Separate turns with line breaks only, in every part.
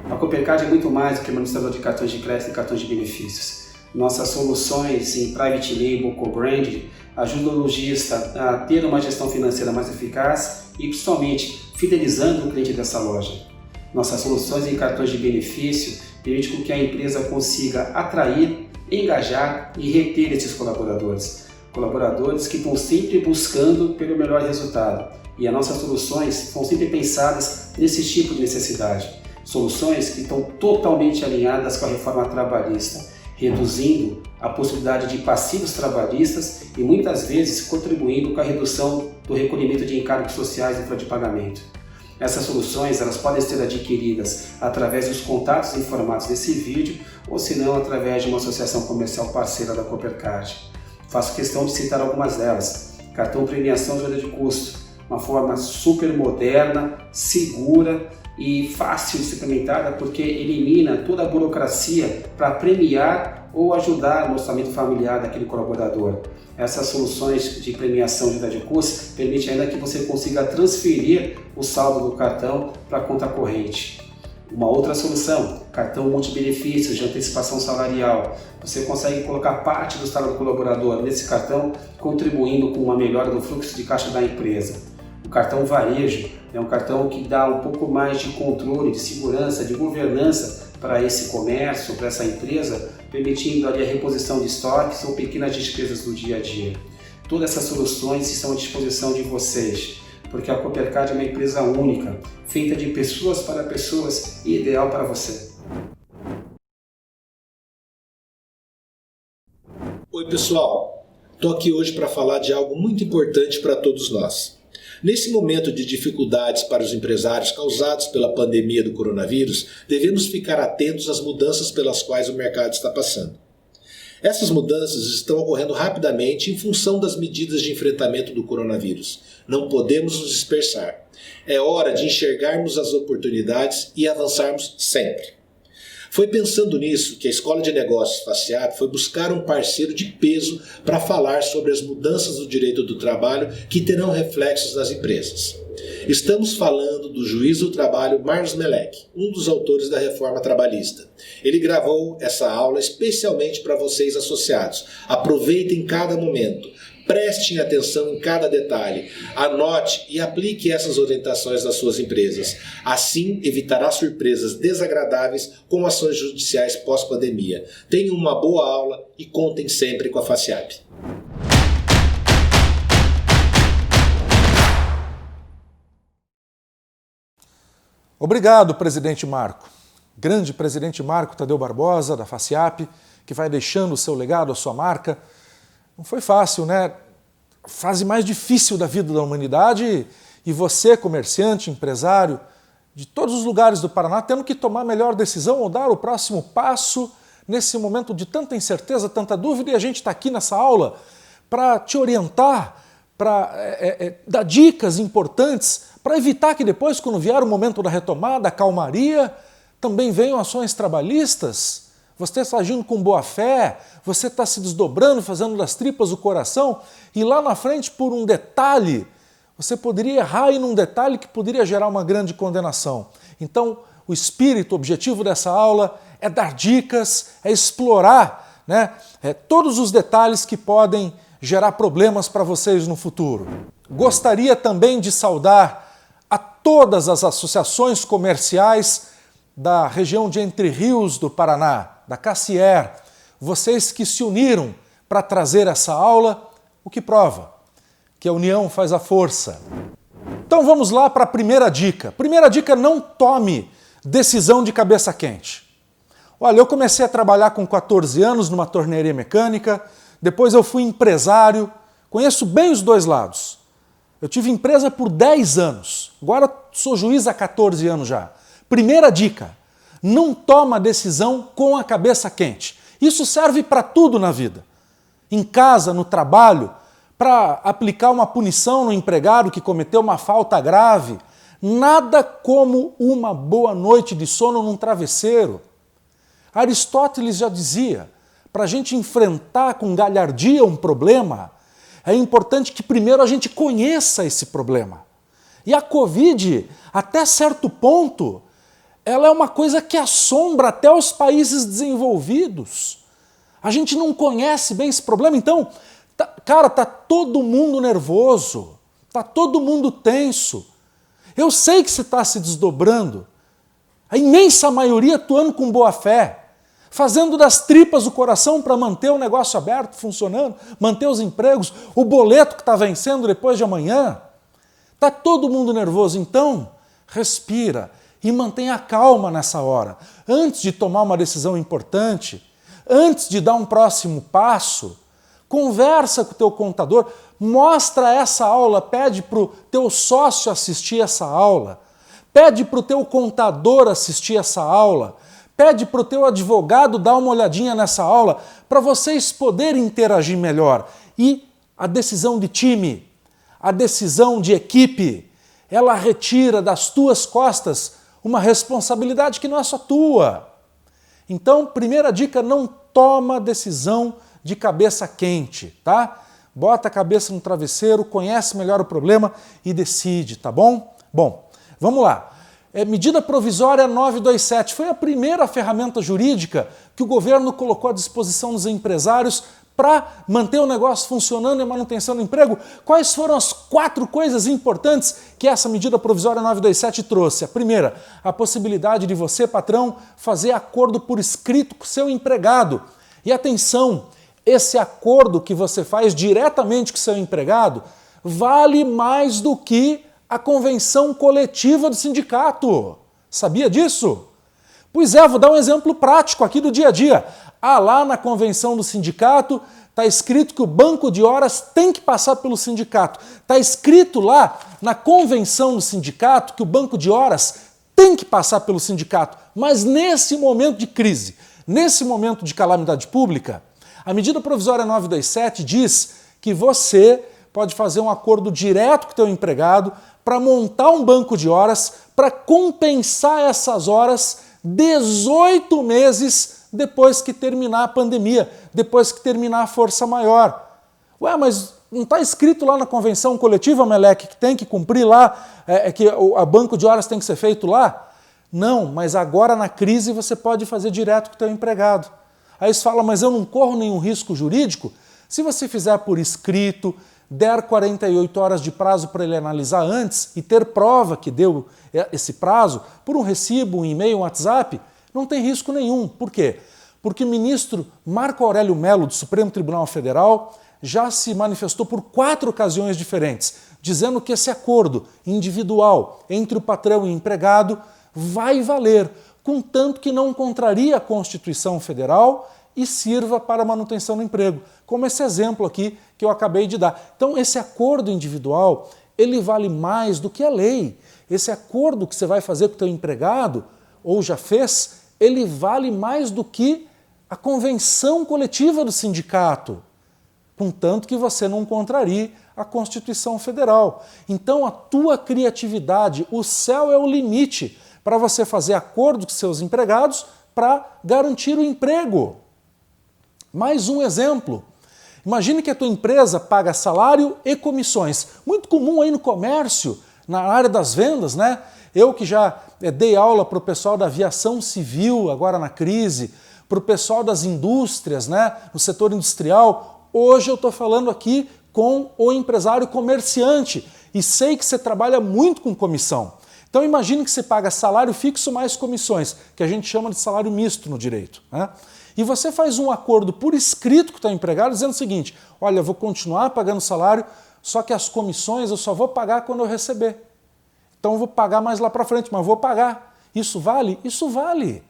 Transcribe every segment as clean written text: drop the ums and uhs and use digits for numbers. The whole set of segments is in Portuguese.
A Coopercard é muito mais do que administrador de cartões de crédito e cartões de benefícios. Nossas soluções em private label, co-brand, ajudam o lojista a ter uma gestão financeira mais eficaz e, principalmente, fidelizando o cliente dessa loja. Nossas soluções em cartões de benefício permitem com que a empresa consiga atrair, engajar e reter esses colaboradores. Colaboradores que estão sempre buscando pelo melhor resultado. E as nossas soluções são sempre pensadas nesse tipo de necessidade. Soluções que estão totalmente alinhadas com a reforma trabalhista, reduzindo a possibilidade de passivos trabalhistas e muitas vezes contribuindo com a redução do recolhimento de encargos sociais e folha de pagamento. Essas soluções elas podem ser adquiridas através dos contatos informados nesse vídeo ou se não através de uma associação comercial parceira da Coopercard. Faço questão de citar algumas delas. Cartão premiação de ajuda de custo, uma forma super moderna, segura e fácil de ser implementada porque elimina toda a burocracia para premiar ou ajudar no orçamento familiar daquele colaborador. Essas soluções de premiação de ajuda de custo permitem ainda que você consiga transferir o saldo do cartão para a conta corrente. Uma outra solução, cartão multibenefícios de antecipação salarial. Você consegue colocar parte do salário do colaborador nesse cartão, contribuindo com uma melhora do fluxo de caixa da empresa. O cartão varejo é um cartão que dá um pouco mais de controle, de segurança, de governança para esse comércio, para essa empresa, permitindo ali a reposição de estoques ou pequenas despesas do dia a dia. Todas essas soluções estão à disposição de vocês, porque a Coopercard é uma empresa única, feita de pessoas para pessoas e ideal para você.
Oi pessoal, estou aqui hoje para falar de algo muito importante para todos nós. Nesse momento de dificuldades para os empresários causados pela pandemia do coronavírus, devemos ficar atentos às mudanças pelas quais o mercado está passando. Essas mudanças estão ocorrendo rapidamente em função das medidas de enfrentamento do coronavírus. Não podemos nos dispersar. É hora de enxergarmos as oportunidades e avançarmos sempre. Foi pensando nisso que a Escola de Negócios FACIAP foi buscar um parceiro de peso para falar sobre as mudanças do direito do trabalho que terão reflexos nas empresas. Estamos falando do juiz do trabalho Marlos Melec, um dos autores da reforma trabalhista. Ele gravou essa aula especialmente para vocês associados. Aproveitem cada momento. Prestem atenção em cada detalhe, anote e aplique essas orientações nas suas empresas. Assim, evitará surpresas desagradáveis com ações judiciais pós-pandemia. Tenham uma boa aula e contem sempre com a FACIAP.
Obrigado, presidente Marco. Grande presidente Marco Tadeu Barbosa, da FACIAP, que vai deixando o seu legado, a sua marca. Não foi fácil, né? Fase mais difícil da vida da humanidade e você, comerciante, empresário, de todos os lugares do Paraná, tendo que tomar a melhor decisão ou dar o próximo passo nesse momento de tanta incerteza, tanta dúvida, e a gente está aqui nessa aula para te orientar, para dar dicas importantes, para evitar que depois, quando vier o momento da retomada, a calmaria, também venham ações trabalhistas. Você está agindo com boa fé, você está se desdobrando, fazendo das tripas o coração, e lá na frente, por um detalhe, você poderia errar em um detalhe que poderia gerar uma grande condenação. Então, o espírito, o objetivo dessa aula é dar dicas, é explorar, né, todos os detalhes que podem gerar problemas para vocês no futuro. Gostaria também de saudar a todas as associações comerciais da região de Entre Rios do Paraná, da Cassier, vocês que se uniram para trazer essa aula, o que prova que a união faz a força. Então vamos lá para a primeira dica. Primeira dica, não tome decisão de cabeça quente. Olha, eu comecei a trabalhar com 14 anos numa tornearia mecânica, depois eu fui empresário, conheço bem os dois lados. Eu tive empresa por 10 anos, agora sou juiz há 14 anos já. Primeira dica, não toma decisão com a cabeça quente. Isso serve para tudo na vida. Em casa, no trabalho, para aplicar uma punição no empregado que cometeu uma falta grave. Nada como uma boa noite de sono num travesseiro. Aristóteles já dizia, para a gente enfrentar com galhardia um problema, é importante que primeiro a gente conheça esse problema. E a Covid, até certo ponto, ela é uma coisa que assombra até os países desenvolvidos. A gente não conhece bem esse problema, então, cara, tá todo mundo nervoso, tá todo mundo tenso. Eu sei que você está se desdobrando, a imensa maioria atuando com boa fé, fazendo das tripas o coração para manter o negócio aberto, funcionando, manter os empregos, o boleto que está vencendo depois de amanhã. Está todo mundo nervoso, então respira e mantenha calma nessa hora. Antes de tomar uma decisão importante, antes de dar um próximo passo, conversa com o teu contador, mostra essa aula, pede para o teu sócio assistir essa aula, pede para o teu contador assistir essa aula, pede para o teu advogado dar uma olhadinha nessa aula, para vocês poderem interagir melhor. E a decisão de time, a decisão de equipe, ela retira das tuas costas uma responsabilidade que não é só tua. Então, primeira dica, não toma decisão de cabeça quente, tá? Bota a cabeça no travesseiro, conhece melhor o problema e decide, tá bom? Bom, vamos lá. Medida provisória 927 foi a primeira ferramenta jurídica que o governo colocou à disposição dos empresários para manter o negócio funcionando e a manutenção do emprego. Quais foram as 4 coisas importantes que essa medida provisória 927 trouxe? A primeira, a possibilidade de você, patrão, fazer acordo por escrito com o seu empregado. E atenção, esse acordo que você faz diretamente com o seu empregado vale mais do que a convenção coletiva do sindicato. Sabia disso? Pois é, vou dar um exemplo prático aqui do dia a dia. Lá na convenção do sindicato está escrito que o banco de horas tem que passar pelo sindicato. Está escrito lá na convenção do sindicato que o banco de horas tem que passar pelo sindicato. Mas nesse momento de crise, nesse momento de calamidade pública, a medida provisória 927 diz que você pode fazer um acordo direto com o teu empregado para montar um banco de horas para compensar essas horas 18 meses depois que terminar a pandemia, depois que terminar a força maior. Ué, mas não está escrito lá na convenção coletiva, Meleque, que tem que cumprir lá, que o banco de horas tem que ser feito lá? Não, mas agora na crise você pode fazer direto com o teu empregado. Aí você fala, mas eu não corro nenhum risco jurídico? Se você fizer por escrito, der 48 horas de prazo para ele analisar antes e ter prova que deu esse prazo, por um recibo, um e-mail, um WhatsApp, não tem risco nenhum. Por quê? Porque o ministro Marco Aurélio Mello, do Supremo Tribunal Federal, já se manifestou por 4 ocasiões diferentes, dizendo que esse acordo individual entre o patrão e o empregado vai valer, contanto que não contraria a Constituição Federal e sirva para a manutenção do emprego, como esse exemplo aqui que eu acabei de dar. Então, esse acordo individual, ele vale mais do que a lei. Esse acordo que você vai fazer com o teu empregado, ou já fez, ele vale mais do que a convenção coletiva do sindicato, contanto que você não contrarie a Constituição Federal. Então, a tua criatividade, o céu é o limite para você fazer acordo com seus empregados para garantir o emprego. Mais um exemplo. Imagine que a tua empresa paga salário e comissões. Muito comum aí no comércio, na área das vendas, né? Eu que já dei aula para o pessoal da aviação civil, agora na crise, para o pessoal das indústrias, né? No setor industrial. Hoje eu estou falando aqui com o empresário comerciante e sei que você trabalha muito com comissão. Então imagine que você paga salário fixo mais comissões, que a gente chama de salário misto no direito, né? E você faz um acordo por escrito com o teu empregado dizendo o seguinte, olha, eu vou continuar pagando salário, só que as comissões eu só vou pagar quando eu receber. Então eu vou pagar mais lá para frente, mas vou pagar. Isso vale? Isso vale.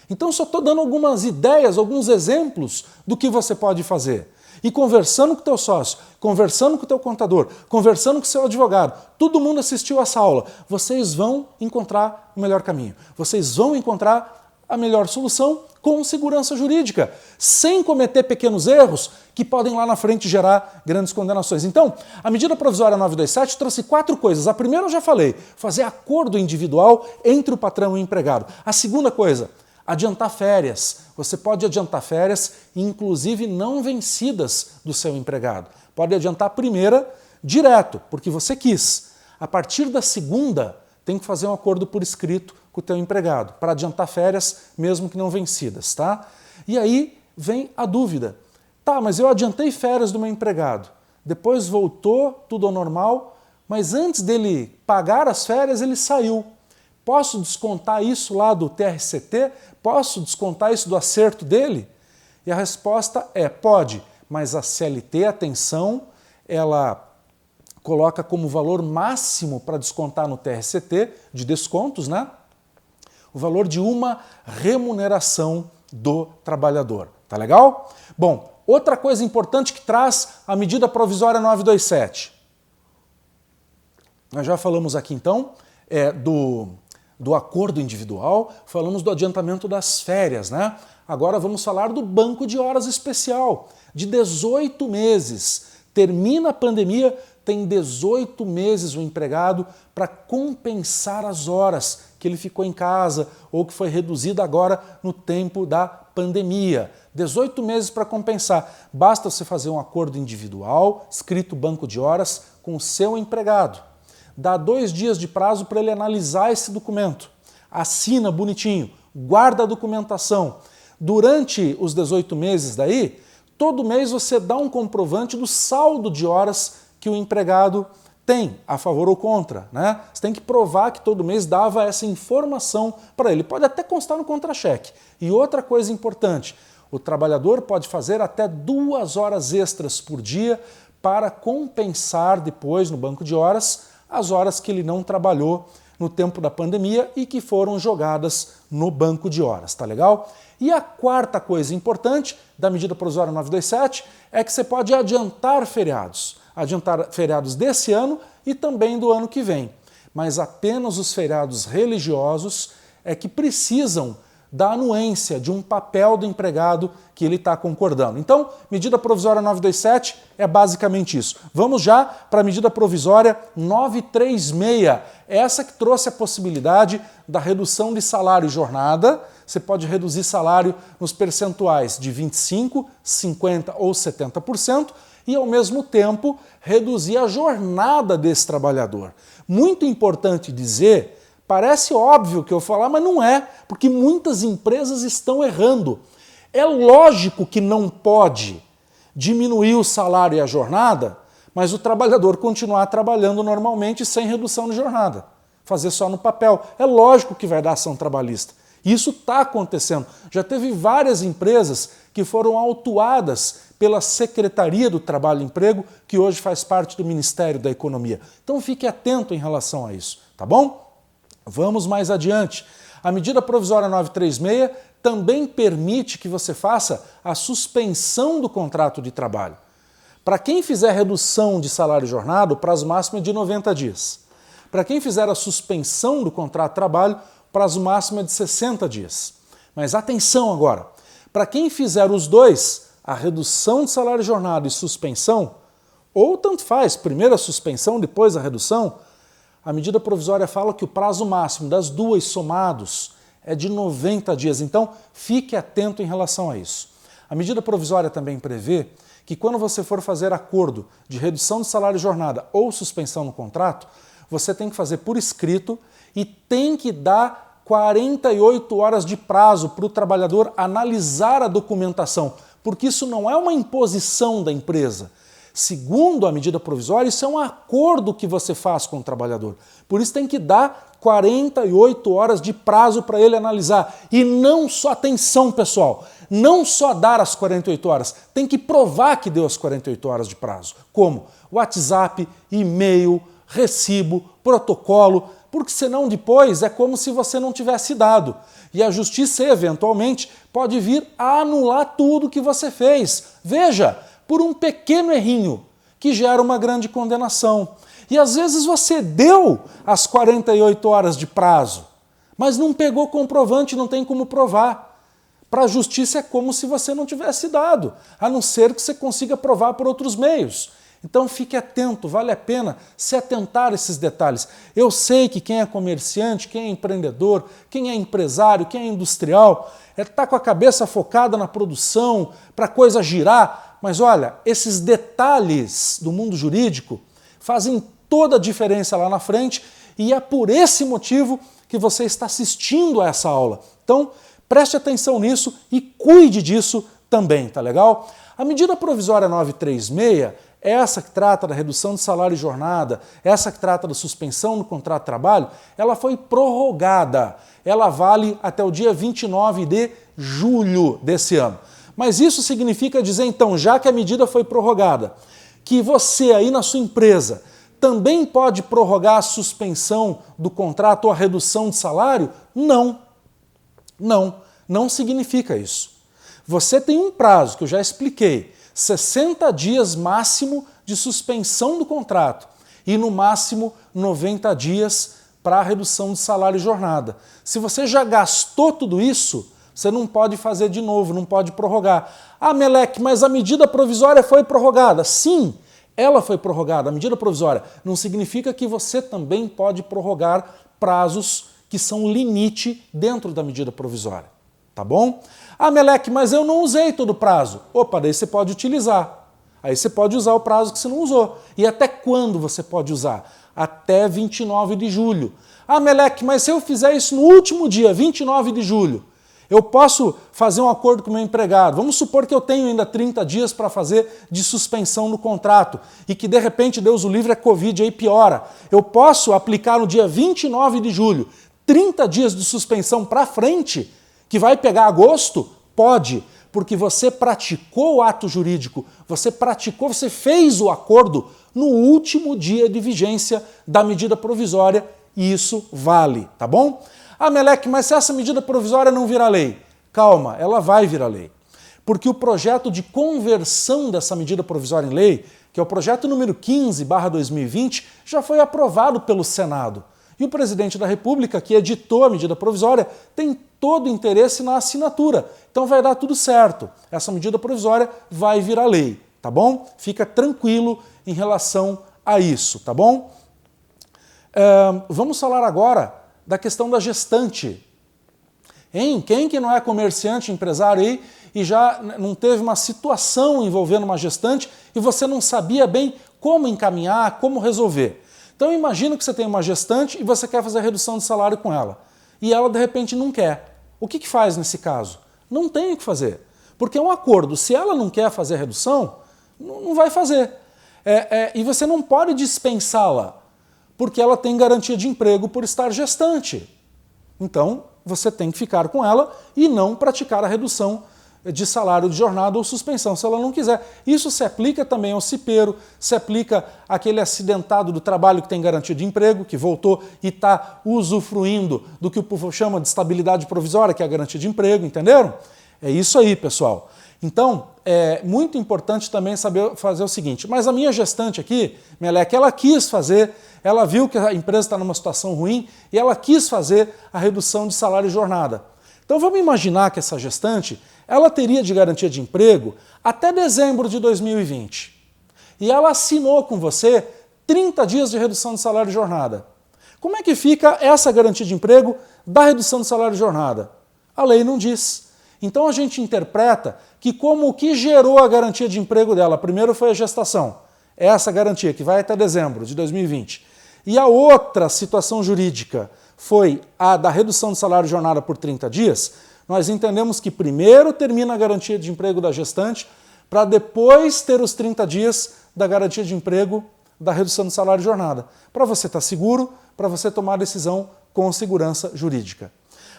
Então eu só estou dando algumas ideias, alguns exemplos do que você pode fazer. E conversando com o teu sócio, conversando com o teu contador, conversando com o seu advogado, todo mundo assistiu essa aula, vocês vão encontrar o melhor caminho. Vocês vão encontrar a melhor solução com segurança jurídica, sem cometer pequenos erros que podem lá na frente gerar grandes condenações. Então, a medida provisória 927 trouxe 4 coisas. A primeira eu já falei, fazer acordo individual entre o patrão e o empregado. A segunda coisa, adiantar férias. Você pode adiantar férias, inclusive não vencidas do seu empregado. Pode adiantar a primeira direto, porque você quis. A partir da segunda, tem que fazer um acordo por escrito com o teu empregado, para adiantar férias, mesmo que não vencidas, tá? E aí vem a dúvida. Tá, mas eu adiantei férias do meu empregado, depois voltou tudo ao normal, mas antes dele pagar as férias, ele saiu. Posso descontar isso lá do TRCT? Posso descontar isso do acerto dele? E a resposta é, pode, mas a CLT, atenção, ela coloca como valor máximo para descontar no TRCT, de descontos, né? O valor de uma remuneração do trabalhador. Tá legal? Bom, outra coisa importante que traz a medida provisória 927. Nós já falamos aqui então do acordo individual, falamos do adiantamento das férias, né? Agora vamos falar do banco de horas especial, de 18 meses. Termina a pandemia, tem 18 meses o empregado para compensar as horas que ele ficou em casa ou que foi reduzida agora no tempo da pandemia. 18 meses para compensar. Basta você fazer um acordo individual, escrito banco de horas, com o seu empregado. Dá 2 dias de prazo para ele analisar esse documento. Assina bonitinho, guarda a documentação. Durante os 18 meses daí, todo mês você dá um comprovante do saldo de horas que o empregado tem, a favor ou contra, né? Você tem que provar que todo mês dava essa informação para ele. Pode até constar no contra-cheque. E outra coisa importante, o trabalhador pode fazer até 2 horas extras por dia para compensar depois no banco de horas as horas que ele não trabalhou no tempo da pandemia e que foram jogadas no banco de horas, tá legal? E a quarta coisa importante da medida provisória 927 é que você pode adiantar feriados desse ano e também do ano que vem. Mas apenas os feriados religiosos é que precisam da anuência de um papel do empregado que ele está concordando. Então, medida provisória 927 é basicamente isso. Vamos já para a medida provisória 936, essa que trouxe a possibilidade da redução de salário e jornada. Você pode reduzir salário nos percentuais de 25%, 50% ou 70%, e, ao mesmo tempo, reduzir a jornada desse trabalhador. Muito importante dizer, parece óbvio que eu falar, mas não é, porque muitas empresas estão errando. É lógico que não pode diminuir o salário e a jornada, mas o trabalhador continuar trabalhando normalmente sem redução de jornada. Fazer só no papel. É lógico que vai dar ação trabalhista. Isso está acontecendo. Já teve várias empresas que foram autuadas pela Secretaria do Trabalho e Emprego, que hoje faz parte do Ministério da Economia. Então fique atento em relação a isso, tá bom? Vamos mais adiante. A medida provisória 936 também permite que você faça a suspensão do contrato de trabalho. Para quem fizer redução de salário e jornada, o prazo máximo é de 90 dias. Para quem fizer a suspensão do contrato de trabalho, o prazo máximo é de 60 dias. Mas atenção agora, para quem fizer os dois, a redução de salário e jornada e suspensão, ou tanto faz, primeiro a suspensão, depois a redução, a medida provisória fala que o prazo máximo das duas somados é de 90 dias. Então, fique atento em relação a isso. A medida provisória também prevê que quando você for fazer acordo de redução de salário e jornada ou suspensão no contrato, você tem que fazer por escrito e tem que dar 48 horas de prazo para o trabalhador analisar a documentação, porque isso não é uma imposição da empresa. Segundo a medida provisória, isso é um acordo que você faz com o trabalhador. Por isso tem que dar 48 horas de prazo para ele analisar. E não só, atenção pessoal, não só dar as 48 horas, tem que provar que deu as 48 horas de prazo. Como? WhatsApp, e-mail, recibo, protocolo, porque senão depois é como se você não tivesse dado. E a justiça, eventualmente, pode vir a anular tudo que você fez. Veja, por um pequeno errinho que gera uma grande condenação. E às vezes você deu as 48 horas de prazo, mas não pegou comprovante, não tem como provar. Para a justiça é como se você não tivesse dado, a não ser que você consiga provar por outros meios. Então fique atento, vale a pena se atentar a esses detalhes. Eu sei que quem é comerciante, quem é empreendedor, quem é empresário, quem é industrial, está com a cabeça focada na produção, para a coisa girar, mas olha, esses detalhes do mundo jurídico fazem toda a diferença lá na frente e é por esse motivo que que você está assistindo a essa aula. Então, preste atenção nisso e cuide disso também, tá legal? A medida provisória 936, essa que trata da redução de salário e jornada, essa que trata da suspensão no contrato de trabalho, ela foi prorrogada. Ela vale até o dia 29 de julho desse ano. Mas isso significa dizer, então, já que a medida foi prorrogada, que você aí na sua empresa também pode prorrogar a suspensão do contrato ou a redução de salário? Não. Não significa isso. Você tem um prazo, que eu já expliquei, 60 dias máximo de suspensão do contrato e no máximo 90 dias para a redução de salário e jornada. Se você já gastou tudo isso, você não pode fazer de novo, não pode prorrogar. Ah, Meleque, mas a medida provisória foi prorrogada. Sim, ela foi prorrogada, a medida provisória. Não significa que você também pode prorrogar prazos que são limite dentro da medida provisória. Tá bom? Ah, Meleque, mas eu não usei todo o prazo. Opa, daí você pode utilizar. Aí você pode usar o prazo que você não usou. E até quando você pode usar? Até 29 de julho. Ah, Meleque, mas se eu fizer isso no último dia, 29 de julho, eu posso fazer um acordo com o meu empregado. Vamos supor que eu tenho ainda 30 dias para fazer de suspensão no contrato e que de repente, Deus o livre, a Covid aí piora. Eu posso aplicar no dia 29 de julho 30 dias de suspensão para frente, que vai pegar agosto? Pode, porque você praticou o ato jurídico, você fez o acordo no último dia de vigência da medida provisória e isso vale, tá bom? Ah, Meleque, mas se essa medida provisória não virar lei? Calma, ela vai virar lei. Porque o projeto de conversão dessa medida provisória em lei, que é o projeto número 15/2020, já foi aprovado pelo Senado. E o presidente da República, que editou a medida provisória, tem todo o interesse na assinatura. Então vai dar tudo certo. Essa medida provisória vai virar lei, tá bom? Fica tranquilo em relação a isso, tá bom? Vamos falar agora da questão da gestante. Hein? Quem que não é comerciante, empresário aí e já não teve uma situação envolvendo uma gestante e você não sabia bem como encaminhar, como resolver? Então imagina que você tem uma gestante e você quer fazer redução de salário com ela. E ela de repente não quer. O que faz nesse caso? Não tem o que fazer. Porque é um acordo. Se ela não quer fazer a redução, não vai fazer. E você não pode dispensá-la, porque ela tem garantia de emprego por estar gestante. Então, você tem que ficar com ela e não praticar a redução de salário de jornada ou suspensão, se ela não quiser. Isso se aplica também ao cipeiro, se aplica àquele acidentado do trabalho que tem garantia de emprego, que voltou e está usufruindo do que o povo chama de estabilidade provisória, que é a garantia de emprego, entenderam? É isso aí, pessoal. Então, é muito importante também saber fazer o seguinte, mas a minha gestante aqui, Meleque, ela quis fazer, ela viu que a empresa está numa situação ruim e ela quis fazer a redução de salário e jornada. Então vamos imaginar que essa gestante, ela teria de garantia de emprego até dezembro de 2020. E ela assinou com você 30 dias de redução de salário e jornada. Como é que fica essa garantia de emprego da redução de salário e jornada? A lei não diz. Então a gente interpreta que como o que gerou a garantia de emprego dela, primeiro foi a gestação, essa garantia que vai até dezembro de 2020, e a outra situação jurídica foi a da redução de salário e jornada por 30 dias, nós entendemos que primeiro termina a garantia de emprego da gestante para depois ter os 30 dias da garantia de emprego da redução de salário e jornada, para você estar seguro, para você tomar a decisão com segurança jurídica.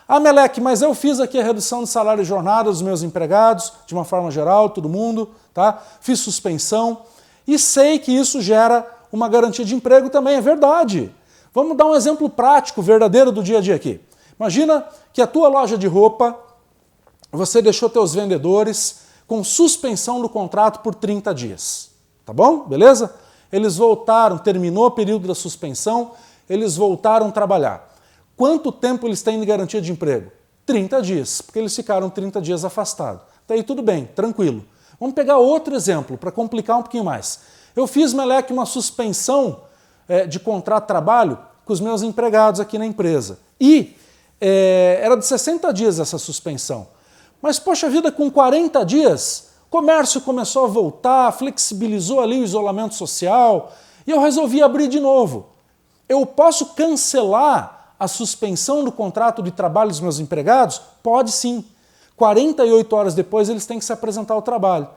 Ah, Meleque, mas eu fiz aqui a redução de salário e jornada dos meus empregados, de uma forma geral, todo mundo, tá? Fiz suspensão e sei que isso gera uma garantia de emprego também, é verdade. Vamos dar um exemplo prático, verdadeiro do dia a dia aqui. Imagina que a tua loja de roupa, você deixou teus vendedores com suspensão do contrato por 30 dias, tá bom? Beleza? Eles voltaram, terminou o período da suspensão, eles voltaram a trabalhar. Quanto tempo eles têm de garantia de emprego? 30 dias, porque eles ficaram 30 dias afastados. Daí tudo bem, tranquilo. Vamos pegar outro exemplo, para complicar um pouquinho mais. Eu fiz, Meleque, uma suspensão de contrato de trabalho com os meus empregados aqui na empresa. E era de 60 dias essa suspensão. Mas, poxa vida, com 40 dias, o comércio começou a voltar, flexibilizou ali o isolamento social, e eu resolvi abrir de novo. Eu posso cancelar a suspensão do contrato de trabalho dos meus empregados? Pode sim. 48 horas depois eles têm que se apresentar ao trabalho.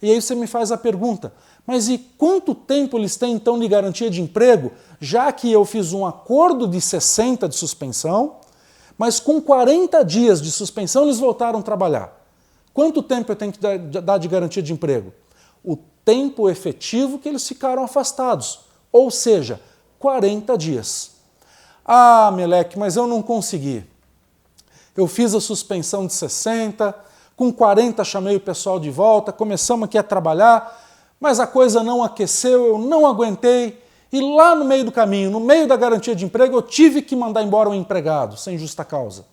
E aí você me faz a pergunta, mas e quanto tempo eles têm então de garantia de emprego, já que eu fiz um acordo de 60 de suspensão, mas com 40 dias de suspensão eles voltaram a trabalhar? Quanto tempo eu tenho que dar de garantia de emprego? O tempo efetivo que eles ficaram afastados, ou seja, 40 dias. Ah, Meleque, mas eu não consegui. Eu fiz a suspensão de 60, com 40 chamei o pessoal de volta, começamos aqui a trabalhar, mas a coisa não aqueceu, eu não aguentei, e lá no meio do caminho, no meio da garantia de emprego, eu tive que mandar embora um empregado, sem justa causa.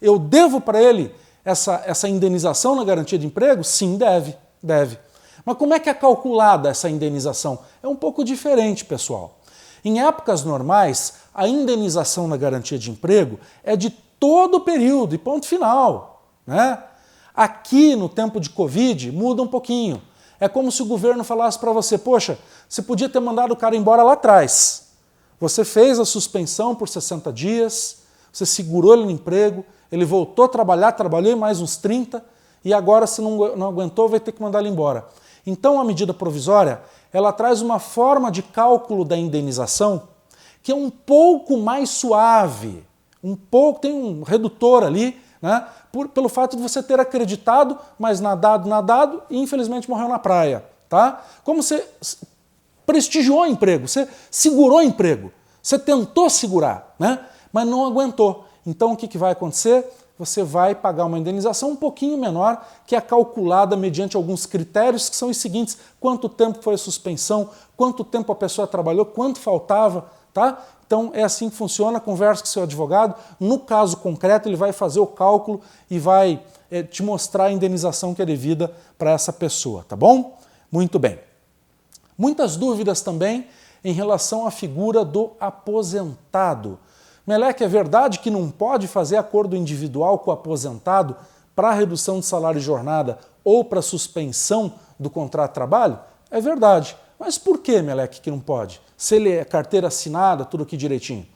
Eu devo para ele essa indenização na garantia de emprego? Sim, deve. Mas como é que é calculada essa indenização? É um pouco diferente, pessoal. Em épocas normais, a indenização na garantia de emprego é de todo o período e ponto final, né? Aqui, no tempo de Covid, muda um pouquinho. É como se o governo falasse para você, poxa, você podia ter mandado o cara embora lá atrás. Você fez a suspensão por 60 dias, você segurou ele no emprego, ele voltou a trabalhar, trabalhou mais uns 30, e agora, se não aguentou, vai ter que mandar ele embora. Então, a medida provisória, ela traz uma forma de cálculo da indenização que é um pouco mais suave, tem um redutor ali, né, pelo fato de você ter acreditado, mas nadado e infelizmente morreu na praia. Tá? Como você prestigiou o emprego, você segurou o emprego, você tentou segurar, né, mas não aguentou. Então o que vai acontecer? Você vai pagar uma indenização um pouquinho menor, que é calculada mediante alguns critérios que são os seguintes: quanto tempo foi a suspensão, quanto tempo a pessoa trabalhou, quanto faltava, tá? Então é assim que funciona, converse com seu advogado, no caso concreto ele vai fazer o cálculo e vai te mostrar a indenização que é devida para essa pessoa, tá bom? Muito bem. Muitas dúvidas também em relação à figura do aposentado. Meleque, é verdade que não pode fazer acordo individual com o aposentado para redução de salário e jornada ou para suspensão do contrato de trabalho? É verdade. Mas por que, Meleque, que não pode? Se ele é carteira assinada, tudo aqui direitinho.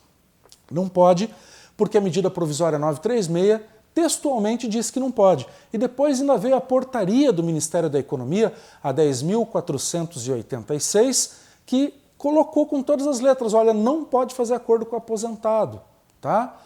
Não pode, porque a medida provisória 936 textualmente diz que não pode. E depois ainda veio a portaria do Ministério da Economia, a 10.486, que colocou com todas as letras, olha, não pode fazer acordo com o aposentado, tá?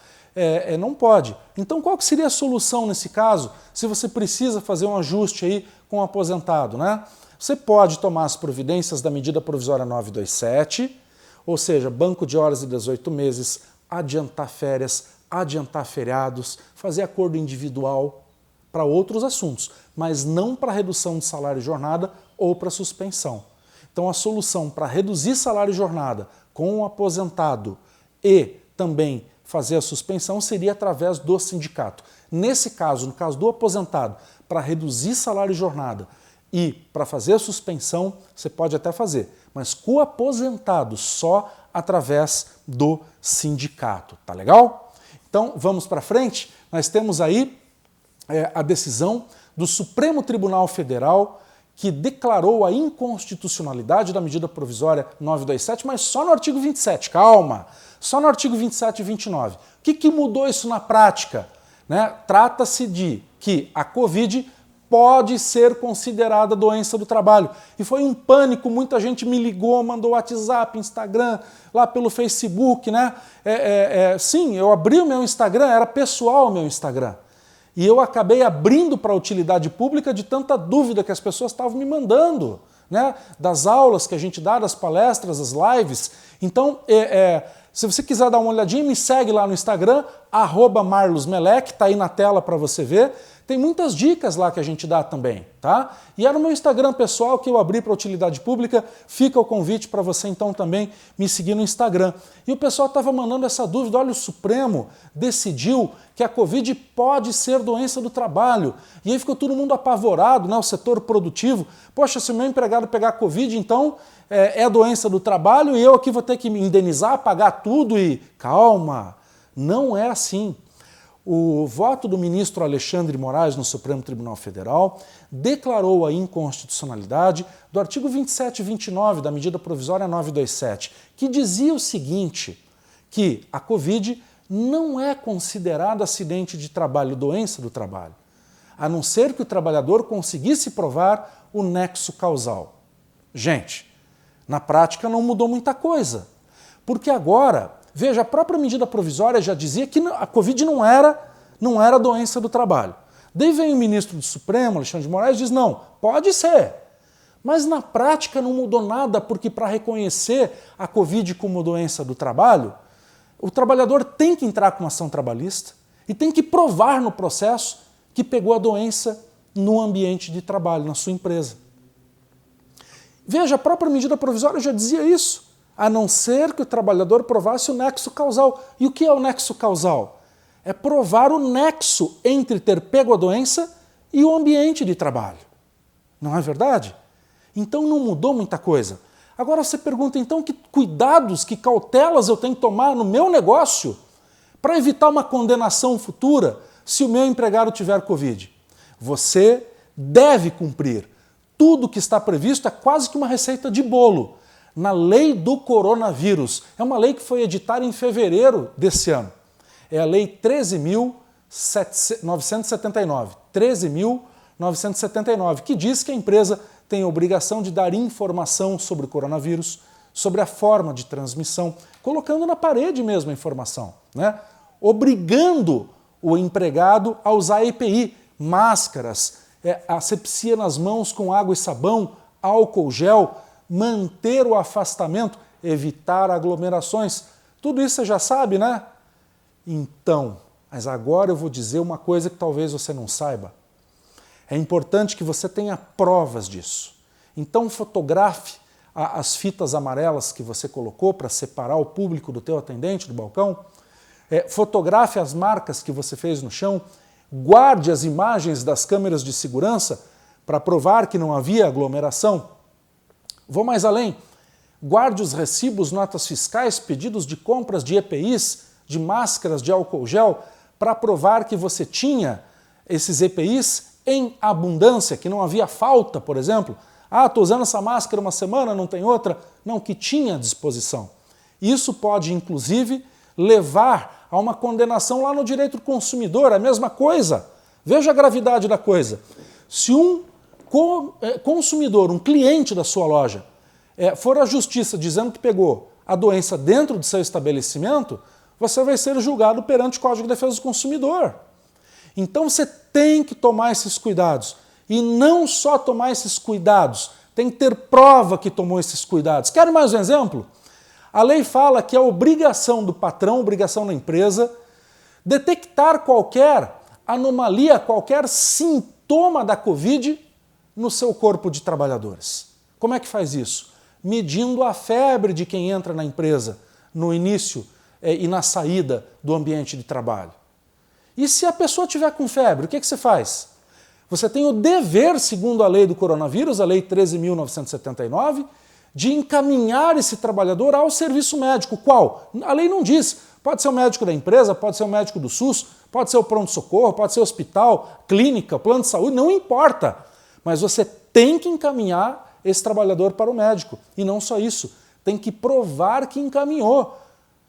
Não pode. Então qual que seria a solução nesse caso, se você precisa fazer um ajuste aí com o aposentado, né? Você pode tomar as providências da medida provisória 927, ou seja, banco de horas de 18 meses, adiantar férias, adiantar feriados, fazer acordo individual para outros assuntos, mas não para redução de salário e jornada ou para suspensão. Então a solução para reduzir salário e jornada com o aposentado e também fazer a suspensão seria através do sindicato. Nesse caso, no caso do aposentado, para reduzir salário e jornada e para fazer a suspensão, você pode até fazer, mas com o aposentado só através do sindicato, tá legal? Então vamos para frente, nós temos aí a decisão do Supremo Tribunal Federal que declarou a inconstitucionalidade da medida provisória 927, mas só no artigo 27, calma, só no artigo 27 e 29. O que mudou isso na prática? Né? Trata-se de que a Covid pode ser considerada doença do trabalho. E foi um pânico, muita gente me ligou, mandou WhatsApp, Instagram, lá pelo Facebook, né? Sim, eu abri o meu Instagram, era pessoal o meu Instagram. E eu acabei abrindo para a utilidade pública de tanta dúvida que as pessoas estavam me mandando, né? Das aulas que a gente dá, das palestras, das lives. Então, se você quiser dar uma olhadinha, me segue lá no Instagram, @marlosmelec, está aí na tela para você ver. Tem muitas dicas lá que a gente dá também, tá? E era o meu Instagram pessoal que eu abri para utilidade pública, fica o convite para você então também me seguir no Instagram. E o pessoal estava mandando essa dúvida, olha, o Supremo decidiu que a Covid pode ser doença do trabalho. E aí ficou todo mundo apavorado, né? O setor produtivo. Poxa, se o meu empregado pegar Covid, então é doença do trabalho e eu aqui vou ter que me indenizar, pagar tudo e... Calma, não é assim. O voto do ministro Alexandre Moraes no Supremo Tribunal Federal declarou a inconstitucionalidade do artigo 27 e 29 da medida provisória 927, que dizia o seguinte, que a Covid não é considerado acidente de trabalho, doença do trabalho, a não ser que o trabalhador conseguisse provar o nexo causal. Gente, na prática não mudou muita coisa, porque agora, veja, a própria medida provisória já dizia que a Covid não era doença do trabalho. Daí vem o ministro do Supremo, Alexandre de Moraes, e diz, não, pode ser. Mas na prática não mudou nada, porque para reconhecer a Covid como doença do trabalho, o trabalhador tem que entrar com uma ação trabalhista e tem que provar no processo que pegou a doença no ambiente de trabalho, na sua empresa. Veja, a própria medida provisória já dizia isso, a não ser que o trabalhador provasse o nexo causal. E o que é o nexo causal? É provar o nexo entre ter pego a doença e o ambiente de trabalho. Não é verdade? Então não mudou muita coisa. Agora você pergunta então que cuidados, que cautelas eu tenho que tomar no meu negócio para evitar uma condenação futura se o meu empregado tiver Covid. Você deve cumprir. Tudo que está previsto é quase que uma receita de bolo na lei do coronavírus. É uma lei que foi editada em fevereiro desse ano. É a lei 13.979. 13.979, que diz que a empresa tem a obrigação de dar informação sobre o coronavírus, sobre a forma de transmissão, colocando na parede mesmo a informação, né? Obrigando o empregado a usar EPI, máscaras, asepsia nas mãos com água e sabão, álcool gel, manter o afastamento, evitar aglomerações. Tudo isso você já sabe, né? Então, mas agora eu vou dizer uma coisa que talvez você não saiba. É importante que você tenha provas disso. Então fotografe as fitas amarelas que você colocou para separar o público do teu atendente do balcão. Fotografe as marcas que você fez no chão. Guarde as imagens das câmeras de segurança para provar que não havia aglomeração. Vou mais além. Guarde os recibos, notas fiscais, pedidos de compras de EPIs, de máscaras, de álcool gel, para provar que você tinha esses EPIs em abundância, que não havia falta, por exemplo. Ah, estou usando essa máscara uma semana, não tem outra. Não, que tinha à disposição. Isso pode, inclusive, levar a uma condenação lá no direito do consumidor, a mesma coisa. Veja a gravidade da coisa. Se um consumidor, um cliente da sua loja, for à justiça dizendo que pegou a doença dentro do seu estabelecimento, você vai ser julgado perante o Código de Defesa do Consumidor. Então você tem que tomar esses cuidados. E não só tomar esses cuidados, tem que ter prova que tomou esses cuidados. Quer mais um exemplo? A lei fala que é obrigação do patrão, obrigação da empresa, detectar qualquer anomalia, qualquer sintoma da Covid no seu corpo de trabalhadores. Como é que faz isso? Medindo a febre de quem entra na empresa no início e na saída do ambiente de trabalho. E se a pessoa tiver com febre, o que você faz? Você tem o dever, segundo a lei do coronavírus, a lei 13.979, de encaminhar esse trabalhador ao serviço médico. Qual? A lei não diz. Pode ser o médico da empresa, pode ser o médico do SUS, pode ser o pronto-socorro, pode ser o hospital, clínica, plano de saúde, não importa. Mas você tem que encaminhar esse trabalhador para o médico. E não só isso, tem que provar que encaminhou.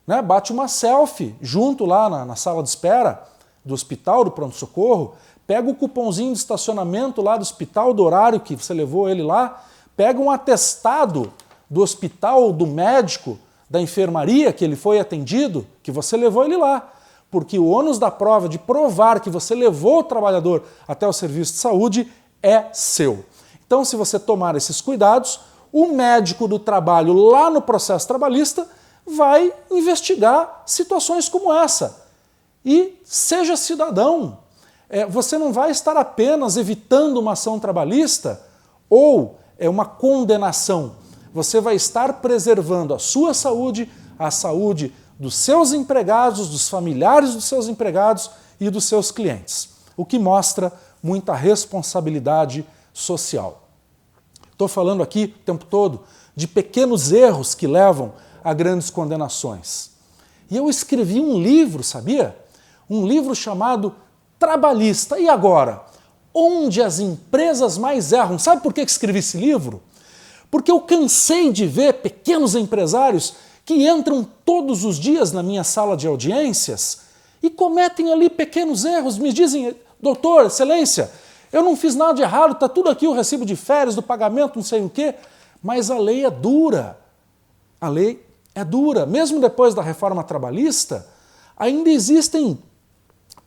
Né? Bate uma selfie junto lá na sala de espera do hospital, do pronto-socorro, pega o cupomzinho de estacionamento lá do hospital, do horário que você levou ele lá, pega um atestado do hospital, do médico, da enfermaria que ele foi atendido, que você levou ele lá. Porque o ônus da prova de provar que você levou o trabalhador até o serviço de saúde é seu. Então, se você tomar esses cuidados, o médico do trabalho lá no processo trabalhista vai investigar situações como essa. E seja cidadão. Você não vai estar apenas evitando uma ação trabalhista ou uma condenação. Você vai estar preservando a sua saúde, a saúde dos seus empregados, dos familiares dos seus empregados e dos seus clientes. O que mostra muita responsabilidade social. Estou falando aqui o tempo todo de pequenos erros que levam a grandes condenações. E eu escrevi um livro, sabia? Um livro chamado Trabalhista. E agora? Onde as empresas mais erram. Sabe por que escrevi esse livro? Porque eu cansei de ver pequenos empresários que entram todos os dias na minha sala de audiências e cometem ali pequenos erros, me dizem, doutor, excelência, eu não fiz nada de errado, está tudo aqui, o recibo de férias, do pagamento, não sei o quê, mas a lei é dura. A lei é dura. Mesmo depois da reforma trabalhista, ainda existem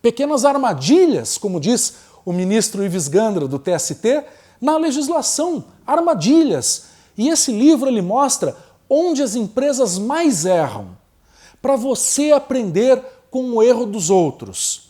pequenas armadilhas, como diz o ministro Ives Gandra, do TST, na legislação, armadilhas. E esse livro ele mostra onde as empresas mais erram, para você aprender com o erro dos outros.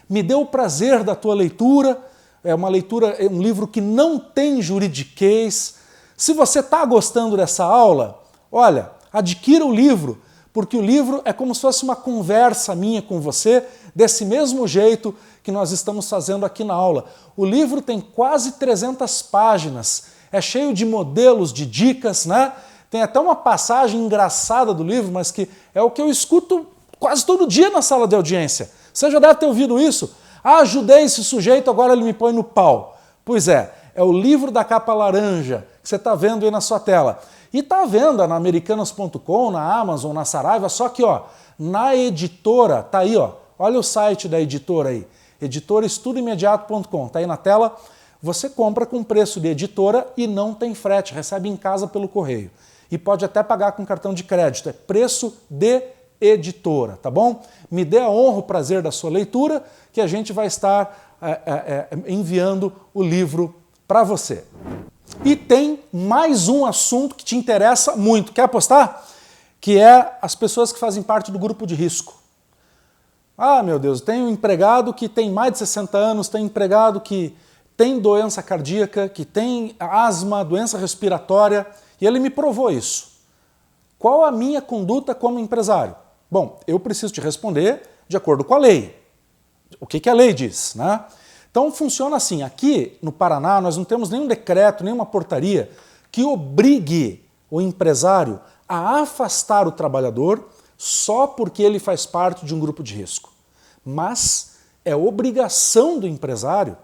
Me deu o prazer da tua leitura, é um livro que não tem juridiquês. Se você está gostando dessa aula, olha, adquira o livro, porque o livro é como se fosse uma conversa minha com você, desse mesmo jeito que nós estamos fazendo aqui na aula. O livro tem quase 300 páginas, é cheio de modelos, de dicas, né? Tem até uma passagem engraçada do livro, mas que é o que eu escuto quase todo dia na sala de audiência. Você já deve ter ouvido isso. Ah, ajudei esse sujeito, agora ele me põe no pau. Pois é o livro da capa laranja que você está vendo aí na sua tela. E está à venda na Americanas.com, na Amazon, na Saraiva, só que ó, na editora, tá aí, ó, olha o site da editora aí, editoraestudoimediato.com, tá aí na tela, você compra com preço de editora e não tem frete, recebe em casa pelo correio. E pode até pagar com cartão de crédito, é preço de editora, tá bom? Me dê a honra, o prazer da sua leitura, que a gente vai estar enviando o livro para você. E tem mais um assunto que te interessa muito. Quer apostar? Que é as pessoas que fazem parte do grupo de risco. Ah, meu Deus, tem um empregado que tem mais de 60 anos, tem empregado que tem doença cardíaca, que tem asma, doença respiratória, e ele me provou isso. Qual a minha conduta como empresário? Bom, eu preciso te responder de acordo com a lei. O que a lei diz, né? Então funciona assim, aqui no Paraná nós não temos nenhum decreto, nenhuma portaria que obrigue o empresário a afastar o trabalhador só porque ele faz parte de um grupo de risco. Mas é obrigação do empresário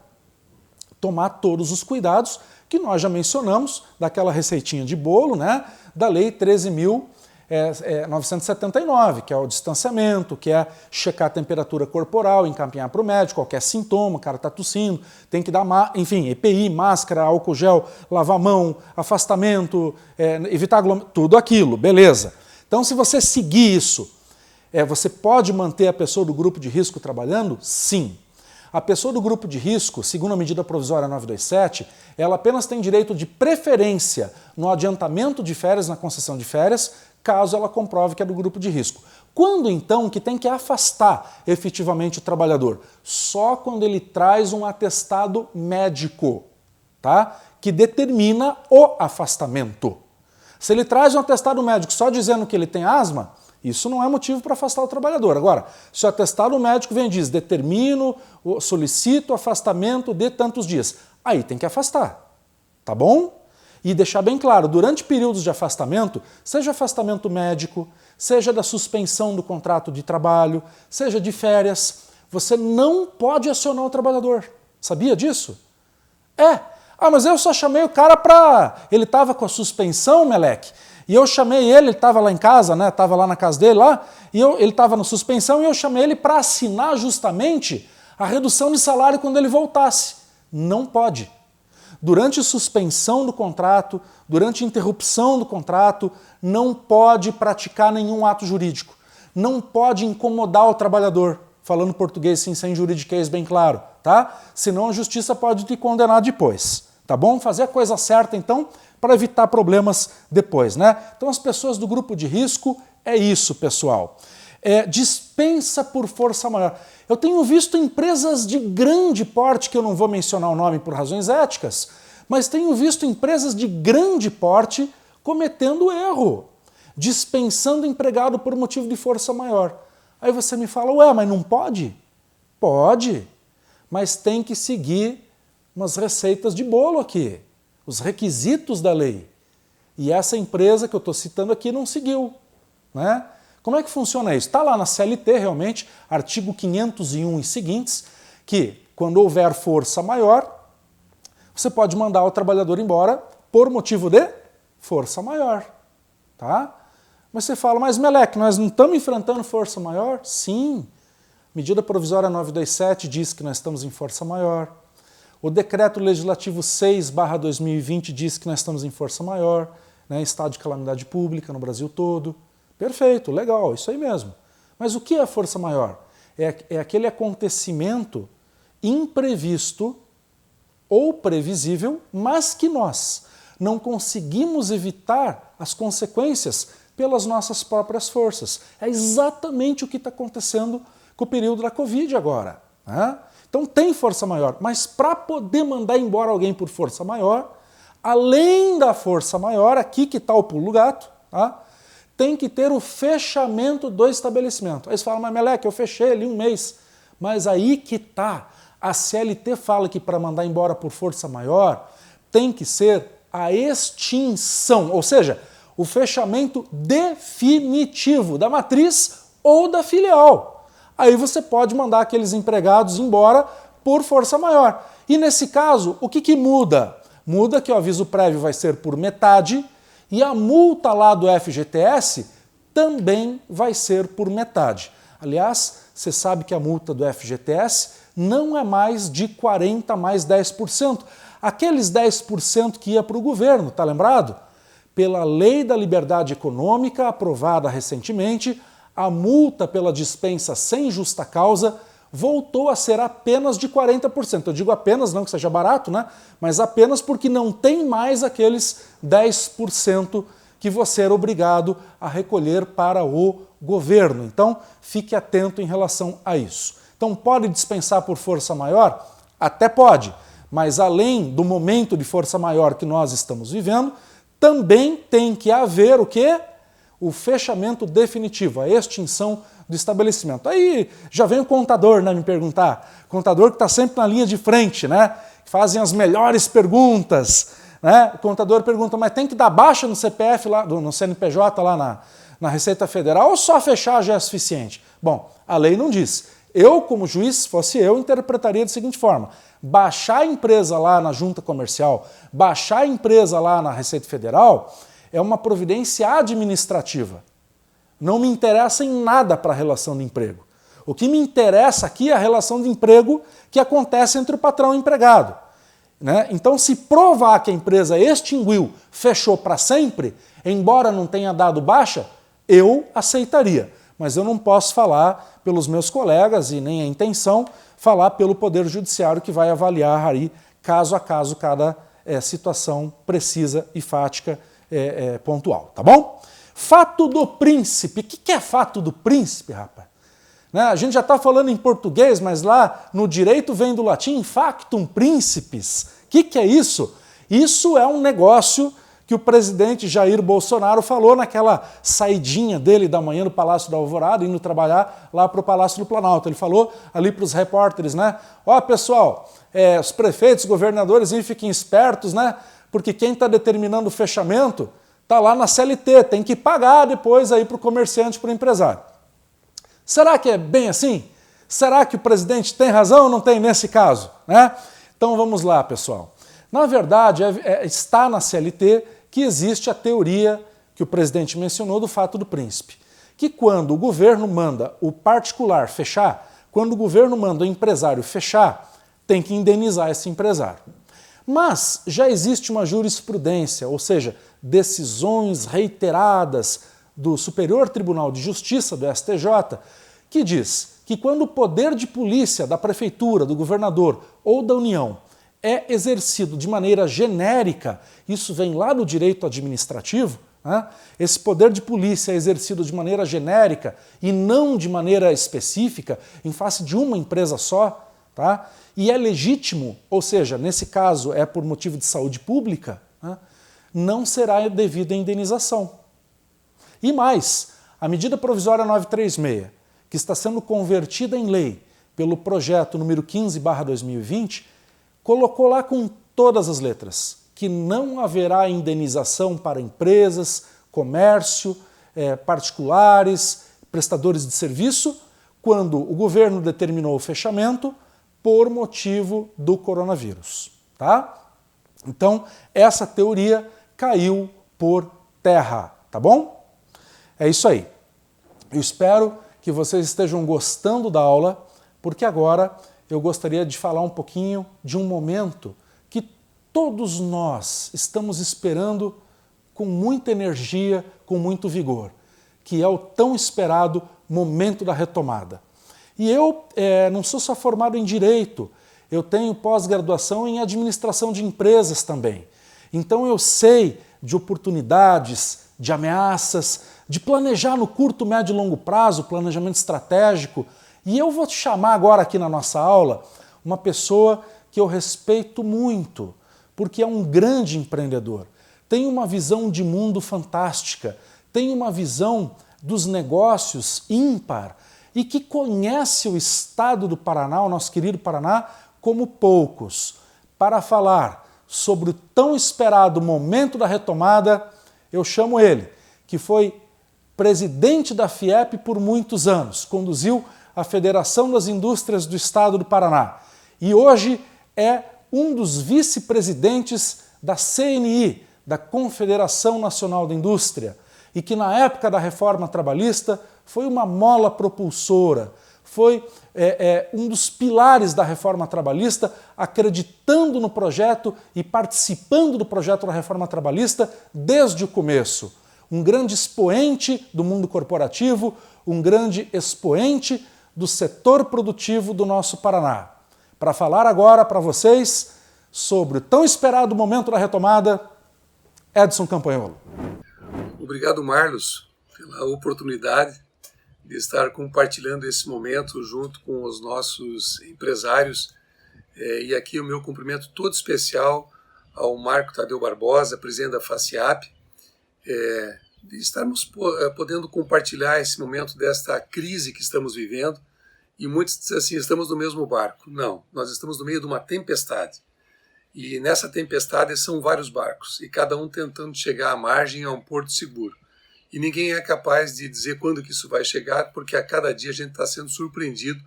tomar todos os cuidados que nós já mencionamos, daquela receitinha de bolo, né, da Lei 13.979, que é o distanciamento, que é checar a temperatura corporal, encaminhar para o médico, qualquer sintoma, o cara está tossindo, tem que dar, enfim, EPI, máscara, álcool gel, lavar a mão, afastamento, evitar tudo aquilo, beleza. Então, se você seguir isso, você pode manter a pessoa do grupo de risco trabalhando? Sim. A pessoa do grupo de risco, segundo a medida provisória 927, ela apenas tem direito de preferência no adiantamento de férias, na concessão de férias, caso ela comprove que é do grupo de risco. Quando, então, que tem que afastar efetivamente o trabalhador? Só quando ele traz um atestado médico, tá? Que determina o afastamento. Se ele traz um atestado médico só dizendo que ele tem asma, isso não é motivo para afastar o trabalhador. Agora, se o atestado médico vem e diz, determino, solicito afastamento de tantos dias, aí tem que afastar, tá bom? E deixar bem claro, durante períodos de afastamento, seja afastamento médico, seja da suspensão do contrato de trabalho, seja de férias, você não pode acionar o trabalhador. Sabia disso? Ah, mas eu só chamei o cara para... Ele estava com a suspensão, Meleque, e eu chamei ele estava lá em casa, né? Estava lá na casa dele, lá, e ele estava na suspensão, e eu chamei ele para assinar justamente a redução de salário quando ele voltasse. Não pode. Durante suspensão do contrato, durante interrupção do contrato, não pode praticar nenhum ato jurídico. Não pode incomodar o trabalhador, falando português sim, sem juridiquês bem claro, tá? Senão a justiça pode te condenar depois, tá bom? Fazer a coisa certa, então, para evitar problemas depois, né? Então as pessoas do grupo de risco é isso, pessoal. Dispensa por força maior. Eu tenho visto empresas de grande porte, que eu não vou mencionar o nome por razões éticas, mas tenho visto empresas de grande porte cometendo erro, dispensando empregado por motivo de força maior. Aí você me fala, ué, mas não pode? Pode, mas tem que seguir umas receitas de bolo aqui, os requisitos da lei. E essa empresa que eu estou citando aqui não seguiu, né? Como é que funciona isso? Está lá na CLT, realmente, artigo 501 e seguintes, que quando houver força maior, você pode mandar o trabalhador embora por motivo de força maior, tá? Mas você fala, mas Meleque, nós não estamos enfrentando força maior? Sim. Medida provisória 927 diz que nós estamos em força maior. O decreto legislativo 6/2020 diz que nós estamos em força maior, né, estado de calamidade pública no Brasil todo. Perfeito, legal, isso aí mesmo. Mas o que é força maior? É aquele acontecimento imprevisto ou previsível, mas que nós não conseguimos evitar as consequências pelas nossas próprias forças. É exatamente o que está acontecendo com o período da Covid agora, né? Então tem força maior, mas para poder mandar embora alguém por força maior, além da força maior, aqui que está o pulo do gato, tá? Tem que ter o fechamento do estabelecimento. Aí você fala, mas Meleque, eu fechei ali um mês. Mas aí que está. A CLT fala que para mandar embora por força maior tem que ser a extinção, ou seja, o fechamento definitivo da matriz ou da filial. Aí você pode mandar aqueles empregados embora por força maior. E nesse caso, o que muda? Muda que o aviso prévio vai ser por metade e a multa lá do FGTS também vai ser por metade. Aliás, você sabe que a multa do FGTS não é mais de 40% mais 10%. Aqueles 10% que ia para o governo, tá lembrado? Pela Lei da Liberdade Econômica, aprovada recentemente, a multa pela dispensa sem justa causa voltou a ser apenas de 40%. Eu digo apenas, não que seja barato, né? Mas apenas porque não tem mais aqueles 10% que você era obrigado a recolher para o governo. Então, fique atento em relação a isso. Então, pode dispensar por força maior? Até pode, mas além do momento de força maior que nós estamos vivendo, também tem que haver o quê? O fechamento definitivo, a extinção do estabelecimento. Aí já vem o contador, né, me perguntar, contador que está sempre na linha de frente, né, que fazem as melhores perguntas, né? O contador pergunta, mas tem que dar baixa no CPF, lá, no CNPJ lá na Receita Federal ou só fechar já é suficiente? Bom, a lei não diz. Eu, como juiz, se fosse eu, interpretaria da seguinte forma, baixar a empresa lá na junta comercial, baixar a empresa lá na Receita Federal, é uma providência administrativa. Não me interessa em nada para a relação de emprego. O que me interessa aqui é a relação de emprego que acontece entre o patrão e o empregado, né? Então, se provar que a empresa extinguiu, fechou para sempre, embora não tenha dado baixa, eu aceitaria. Mas eu não posso falar pelos meus colegas e nem a intenção falar pelo Poder Judiciário que vai avaliar aí, caso a caso, cada situação precisa e fática pontual, tá bom? Fato do príncipe. O que é fato do príncipe, rapaz? Né? A gente já está falando em português, mas lá no direito vem do latim factum principis. O que é isso? Isso é um negócio que o presidente Jair Bolsonaro falou naquela saidinha dele da manhã no Palácio da Alvorada, indo trabalhar lá para o Palácio do Planalto. Ele falou ali para os repórteres, né? Ó, pessoal, os prefeitos, governadores, fiquem espertos, né? Porque quem está determinando o fechamento está lá na CLT, tem que pagar depois aí para o comerciante, para o empresário. Será que é bem assim? Será que o presidente tem razão ou não tem nesse caso, né? Então vamos lá, pessoal. Na verdade, está na CLT que existe a teoria que o presidente mencionou do fato do príncipe, que quando o governo manda o particular fechar, quando o governo manda o empresário fechar, tem que indenizar esse empresário. Mas já existe uma jurisprudência, ou seja, decisões reiteradas do Superior Tribunal de Justiça, do STJ, que diz que quando o poder de polícia da prefeitura, do governador ou da União é exercido de maneira genérica, isso vem lá no direito administrativo, né? Esse poder de polícia é exercido de maneira genérica e não de maneira específica, em face de uma empresa só, tá? E é legítimo, ou seja, nesse caso é por motivo de saúde pública, né? Não será devida indenização. E mais, a medida provisória 936, que está sendo convertida em lei pelo projeto número 15/2020, colocou lá com todas as letras que não haverá indenização para empresas, comércio, particulares, prestadores de serviço, quando o governo determinou o fechamento por motivo do coronavírus, tá? Então, essa teoria caiu por terra, tá bom? É isso aí. Eu espero que vocês estejam gostando da aula, porque agora eu gostaria de falar um pouquinho de um momento que todos nós estamos esperando com muita energia, com muito vigor, que é o tão esperado momento da retomada. E eu não sou só formado em Direito, eu tenho pós-graduação em Administração de Empresas também. Então eu sei de oportunidades, de ameaças, de planejar no curto, médio e longo prazo, planejamento estratégico. E eu vou te chamar agora aqui na nossa aula uma pessoa que eu respeito muito, porque é um grande empreendedor, tem uma visão de mundo fantástica, tem uma visão dos negócios ímpar e que conhece o estado do Paraná, o nosso querido Paraná, como poucos. Para falar sobre o tão esperado momento da retomada, eu chamo ele, que foi presidente da FIEP por muitos anos, conduziu a Federação das Indústrias do Estado do Paraná e hoje é um dos vice-presidentes da CNI, da Confederação Nacional da Indústria, e que na época da reforma trabalhista foi uma mola propulsora, foi um dos pilares da reforma trabalhista, acreditando no projeto e participando do projeto da reforma trabalhista desde o começo. Um grande expoente do mundo corporativo, um grande expoente do setor produtivo do nosso Paraná. Para falar agora para vocês sobre o tão esperado momento da retomada, Edson Campagnolo.
Obrigado, Marlos, pela oportunidade de estar compartilhando esse momento junto com os nossos empresários. E aqui o meu cumprimento todo especial ao Marco Tadeu Barbosa, presidente da FACIAP, de estarmos podendo compartilhar esse momento desta crise que estamos vivendo. E muitos dizem assim, estamos no mesmo barco. Não, nós estamos no meio de uma tempestade. E nessa tempestade são vários barcos, e cada um tentando chegar à margem a um porto seguro. E ninguém é capaz de dizer quando que isso vai chegar, porque a cada dia a gente está sendo surpreendido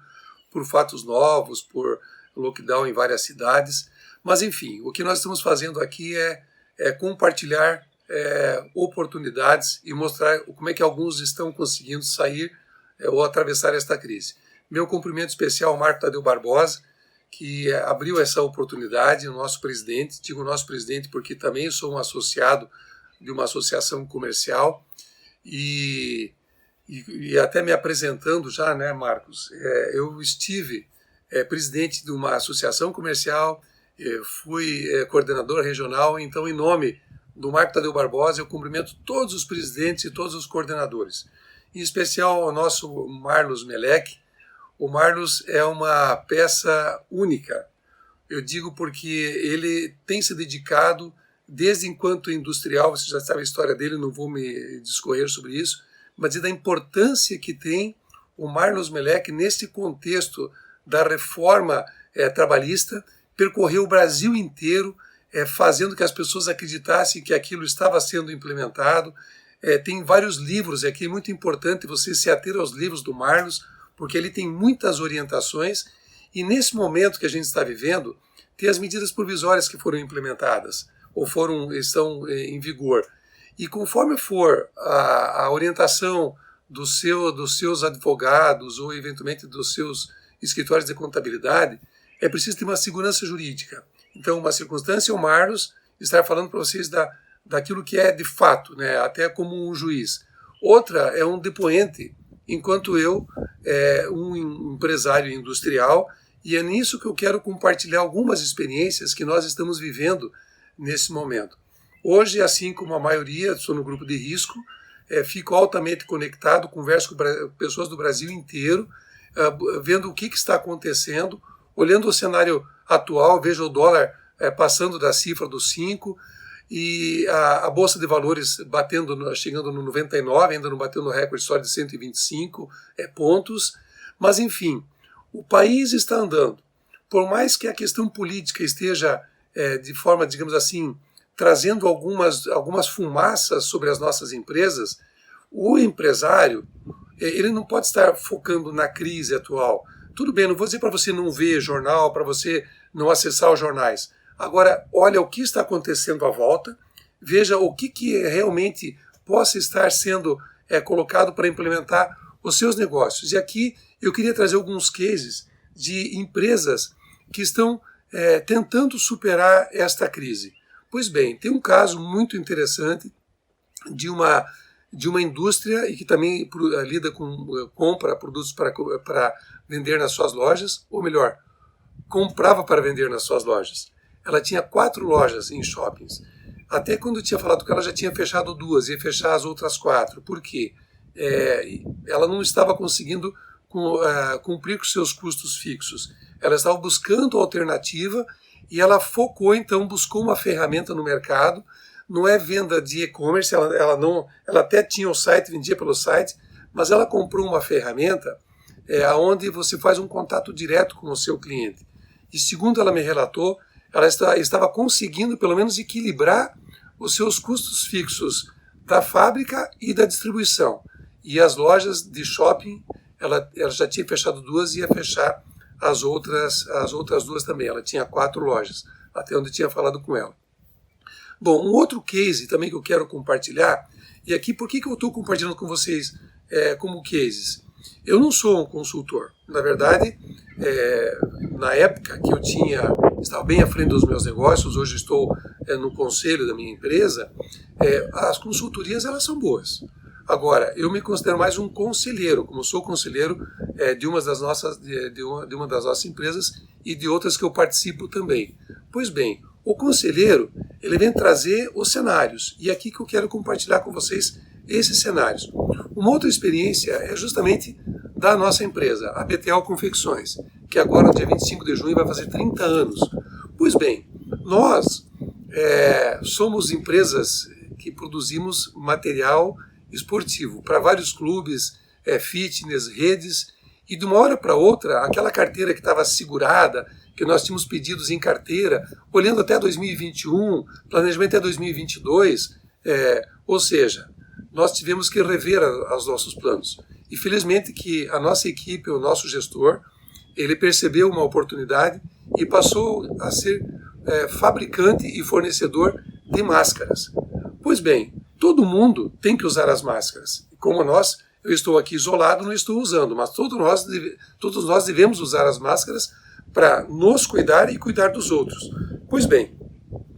por fatos novos, por lockdown em várias cidades. Mas enfim, o que nós estamos fazendo aqui é compartilhar oportunidades e mostrar como é que alguns estão conseguindo sair ou atravessar esta crise. Meu cumprimento especial ao Marco Tadeu Barbosa, que abriu essa oportunidade, o nosso presidente, digo nosso presidente porque também sou um associado de uma associação comercial, e até me apresentando já, né, Marcos, eu estive presidente de uma associação comercial, fui coordenador regional, então em nome do Marco Tadeu Barbosa eu cumprimento todos os presidentes e todos os coordenadores, em especial ao nosso Marlos Melec. O Marlos é uma peça única, eu digo porque ele tem se dedicado, desde enquanto industrial, você já sabe a história dele, não vou me discorrer sobre isso, mas da importância que tem o Marlos Melec nesse contexto da reforma trabalhista, percorreu o Brasil inteiro, fazendo que as pessoas acreditassem que aquilo estava sendo implementado. Tem vários livros aqui, é muito importante você se ater aos livros do Marlos, porque ele tem muitas orientações, e nesse momento que a gente está vivendo, tem as medidas provisórias que foram implementadas, ou estão em vigor. E conforme for a orientação dos seus advogados, ou eventualmente dos seus escritórios de contabilidade, é preciso ter uma segurança jurídica. Então, uma circunstância é o Marlos estar falando para vocês daquilo que é de fato, né, até como um juiz. Outra é um depoente, enquanto eu, um empresário industrial, e é nisso que eu quero compartilhar algumas experiências que nós estamos vivendo nesse momento. Hoje, assim como a maioria, estou no grupo de risco, fico altamente conectado, converso com pessoas do Brasil inteiro, vendo o que está acontecendo, olhando o cenário atual, vejo o dólar passando da cifra dos 5, e a Bolsa de Valores chegando no 99, ainda não bateu no recorde só de 125 pontos, mas enfim, o país está andando. Por mais que a questão política esteja de forma, digamos assim, trazendo algumas fumaças sobre as nossas empresas, o empresário ele não pode estar focando na crise atual. Tudo bem, não vou dizer para você não ver jornal, para você não acessar os jornais. Agora, olha o que está acontecendo à volta, veja o que realmente possa estar sendo colocado para implementar os seus negócios. E aqui eu queria trazer alguns cases de empresas que estão tentando superar esta crise. Pois bem, tem um caso muito interessante de uma indústria e que também lida com compra produtos para vender nas suas lojas, ou melhor, comprava para vender nas suas lojas. Ela tinha 4 lojas em shoppings. Até quando eu tinha falado com ela, já tinha fechado 2, ia fechar as outras 4. Por quê? Ela não estava conseguindo cumprir com seus custos fixos. Ela estava buscando alternativa e ela focou, então, buscou uma ferramenta no mercado. Não é venda de e-commerce, ela até tinha o site, vendia pelo site, mas ela comprou uma ferramenta onde você faz um contato direto com o seu cliente. E segundo ela me relatou, ela estava conseguindo pelo menos equilibrar os seus custos fixos da fábrica e da distribuição. E as lojas de shopping, ela já tinha fechado 2 e ia fechar as outras 2 também. Ela tinha 4 lojas, até onde eu tinha falado com ela. Bom, um outro case também que eu quero compartilhar, e aqui por que eu estou compartilhando com vocês como cases? Eu não sou um consultor. Na verdade, na época que eu estava bem à frente dos meus negócios, hoje estou no conselho da minha empresa, as consultorias elas são boas. Agora, eu me considero mais um conselheiro, como sou conselheiro de uma das nossas empresas e de outras que eu participo também. Pois bem, o conselheiro, ele vem trazer os cenários, e é aqui que eu quero compartilhar com vocês esses cenários. Uma outra experiência é justamente da nossa empresa, a BTL Confecções, que agora, no dia 25 de junho, vai fazer 30 anos. Pois bem, nós somos empresas que produzimos material esportivo para vários clubes, fitness, redes, e de uma hora para outra, aquela carteira que estava segurada, que nós tínhamos pedidos em carteira, olhando até 2021, planejamento até 2022, ou seja, nós tivemos que rever os nossos planos. E felizmente que a nossa equipe, o nosso gestor, ele percebeu uma oportunidade e passou a ser fabricante e fornecedor de máscaras. Pois bem, todo mundo tem que usar as máscaras. Como eu estou aqui isolado, não estou usando, mas todos nós devemos usar as máscaras para nos cuidar e cuidar dos outros. Pois bem,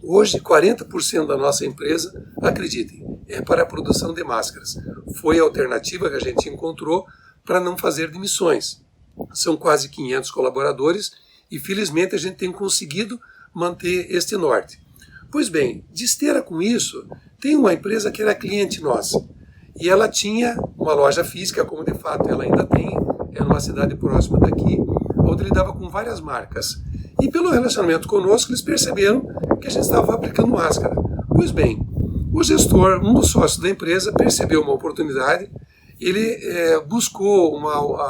hoje 40% da nossa empresa, acreditem, é para a produção de máscaras. Foi a alternativa que a gente encontrou para não fazer demissões. São quase 500 colaboradores e felizmente a gente tem conseguido manter este norte. Pois bem, de esteira com isso, tem uma empresa que era cliente nossa. E ela tinha uma loja física, como de fato ela ainda tem, numa cidade próxima daqui, onde lidava com várias marcas. E pelo relacionamento conosco, eles perceberam que a gente estava fabricando máscara. Pois bem, o gestor, um dos sócios da empresa, percebeu uma oportunidade, ele buscou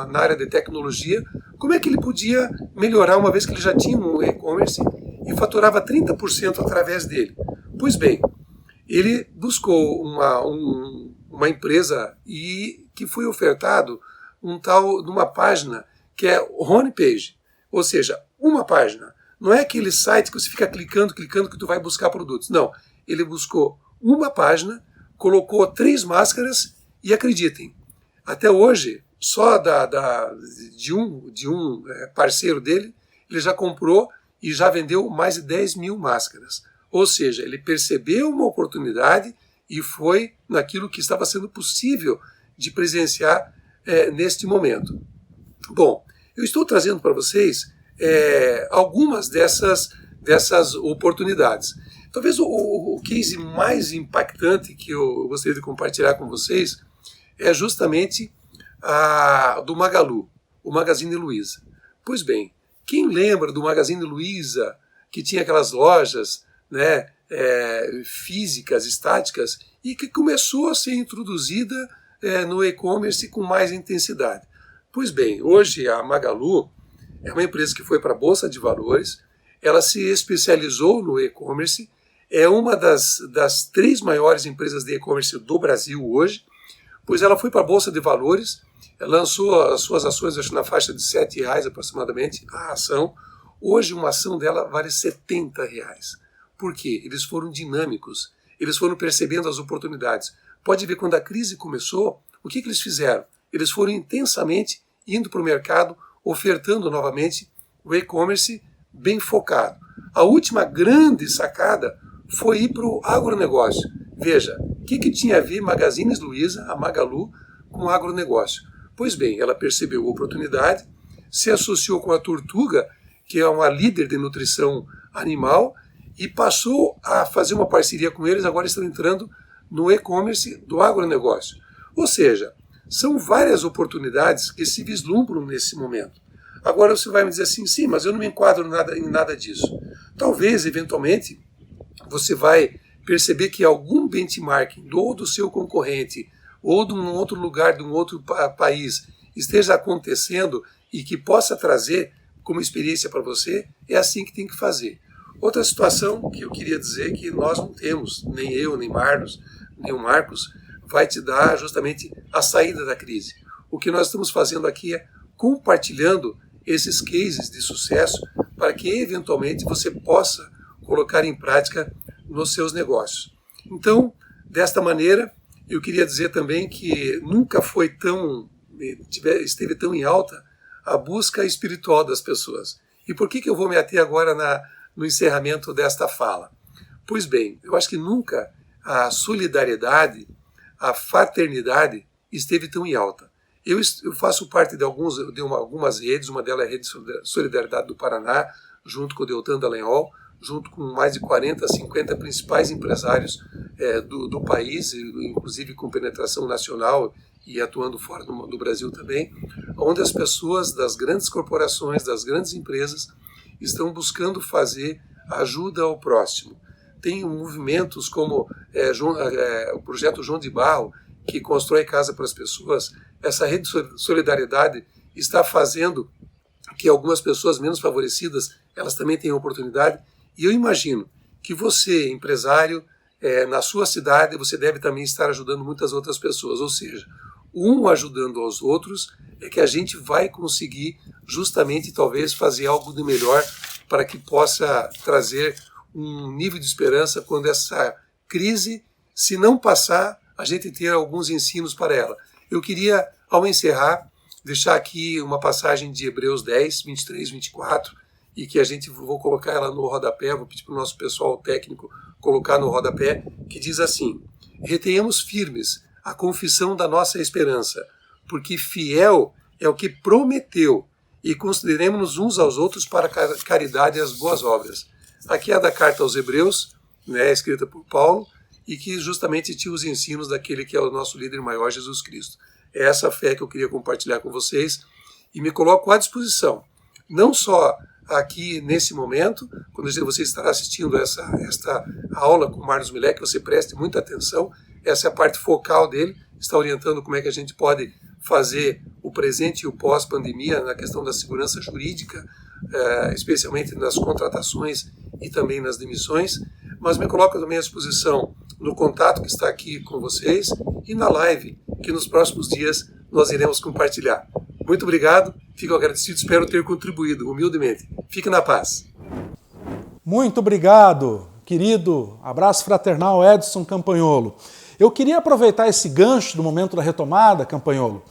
na área de tecnologia, como é que ele podia melhorar, uma vez que ele já tinha um e-commerce e faturava 30% através dele. Pois bem, ele buscou uma empresa e que foi ofertado uma página que é homepage, ou seja, uma página. Não é aquele site que você fica clicando que tu vai buscar produtos. Não, ele buscou uma página, colocou 3 máscaras e acreditem, até hoje, só de um parceiro dele, ele já comprou e já vendeu mais de 10 mil máscaras. Ou seja, ele percebeu uma oportunidade e foi naquilo que estava sendo possível de presenciar neste momento. Bom, eu estou trazendo para vocês algumas dessas oportunidades. Talvez o case mais impactante que eu gostaria de compartilhar com vocês é justamente do Magalu, o Magazine Luiza. Pois bem, quem lembra do Magazine Luiza, que tinha aquelas lojas, né, físicas, estáticas, e que começou a ser introduzida no e-commerce com mais intensidade? Pois bem, hoje a Magalu é uma empresa que foi para a Bolsa de Valores, ela se especializou no e-commerce, é uma das 3 maiores empresas de e-commerce do Brasil hoje, pois ela foi para a Bolsa de Valores, lançou as suas ações, acho, na faixa de R$7 aproximadamente, a ação. Hoje uma ação dela vale R$70. Por quê? Eles foram dinâmicos, eles foram percebendo as oportunidades. Pode ver, quando a crise começou, o que eles fizeram? Eles foram intensamente indo para o mercado, ofertando novamente o e-commerce bem focado. A última grande sacada foi ir para o agronegócio. Veja, o que tinha a ver Magazine Luiza, a Magalu, com o agronegócio? Pois bem, ela percebeu a oportunidade, se associou com a Tortuga, que é uma líder de nutrição animal, e passou a fazer uma parceria com eles, agora estão entrando no e-commerce do agronegócio. Ou seja, são várias oportunidades que se vislumbram nesse momento. Agora você vai me dizer assim, sim, mas eu não me enquadro em nada disso. Talvez, eventualmente, você vai perceber que algum benchmarking ou do seu concorrente ou de um outro lugar, de um outro país, esteja acontecendo e que possa trazer como experiência para você, é assim que tem que fazer. Outra situação que eu queria dizer que nós não temos, nem eu, nem Marlos, nem o Marcos, vai te dar justamente a saída da crise. O que nós estamos fazendo aqui é compartilhando esses cases de sucesso para que eventualmente você possa colocar em prática nos seus negócios. Então, desta maneira, eu queria dizer também que nunca esteve tão em alta a busca espiritual das pessoas. E por que eu vou me ater agora no encerramento desta fala? Pois bem, eu acho que nunca a solidariedade, a fraternidade esteve tão em alta. Eu faço parte de algumas redes, uma delas é a Rede Solidariedade do Paraná, junto com o Deltan Dallagnol, junto com mais de 40, 50 principais empresários do país, inclusive com penetração nacional e atuando fora do Brasil também, onde as pessoas das grandes corporações, das grandes empresas, estão buscando fazer ajuda ao próximo. Tem movimentos como o projeto João de Barro, que constrói casa para as pessoas. Essa rede de solidariedade está fazendo que algumas pessoas menos favorecidas, elas também tenham oportunidade. E eu imagino que você, empresário, na sua cidade, você deve também estar ajudando muitas outras pessoas. Ou seja, um ajudando aos outros é que a gente vai conseguir justamente talvez fazer algo de melhor para que possa trazer um nível de esperança quando essa crise, se não passar, a gente ter alguns ensinos para ela. Eu queria, ao encerrar, deixar aqui uma passagem de Hebreus 10, 23, 24, e que vou colocar ela no rodapé, vou pedir para o nosso pessoal técnico colocar no rodapé, que diz assim: retenhamos firmes a confissão da nossa esperança, porque fiel é o que prometeu, e consideremos-nos uns aos outros para a caridade e as boas obras. Aqui é a da carta aos Hebreus, escrita por Paulo, e que justamente tinha os ensinos daquele que é o nosso líder maior, Jesus Cristo. É essa fé que eu queria compartilhar com vocês e me coloco à disposição, não só aqui nesse momento, quando você estará assistindo esta aula com o Marlos Milek, que você preste muita atenção, essa é a parte focal dele, está orientando como é que a gente pode fazer o presente e o pós-pandemia na questão da segurança jurídica, especialmente nas contratações e também nas demissões, mas me coloco também à disposição no contato que está aqui com vocês e na live que nos próximos dias nós iremos compartilhar. Muito obrigado, fico agradecido, espero ter contribuído humildemente. Fique na paz.
Muito obrigado, querido. Abraço fraternal, Edson Campagnolo. Eu queria aproveitar esse gancho do momento da retomada, Campagnolo,